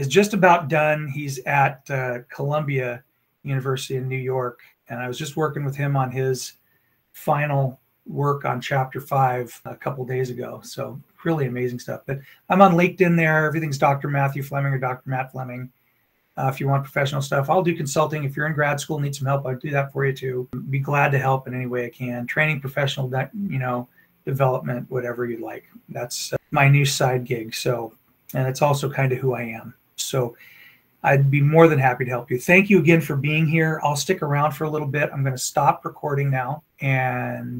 just about done. He's at Columbia University in New York, and I was just working with him on his final work on chapter 5 a couple days ago. So really amazing stuff. But I'm on LinkedIn there. Everything's Dr. Matthew Fleming or Dr. Matt Fleming. If you want professional stuff, I'll do consulting. If you're in grad school, need some help, I'll do that for you too. Be glad to help in any way I can. Training, professional, development, whatever you'd like. That's my new side gig. So, and it's also kind of who I am. So I'd be more than happy to help you. Thank you again for being here. I'll stick around for a little bit. I'm going to stop recording now, and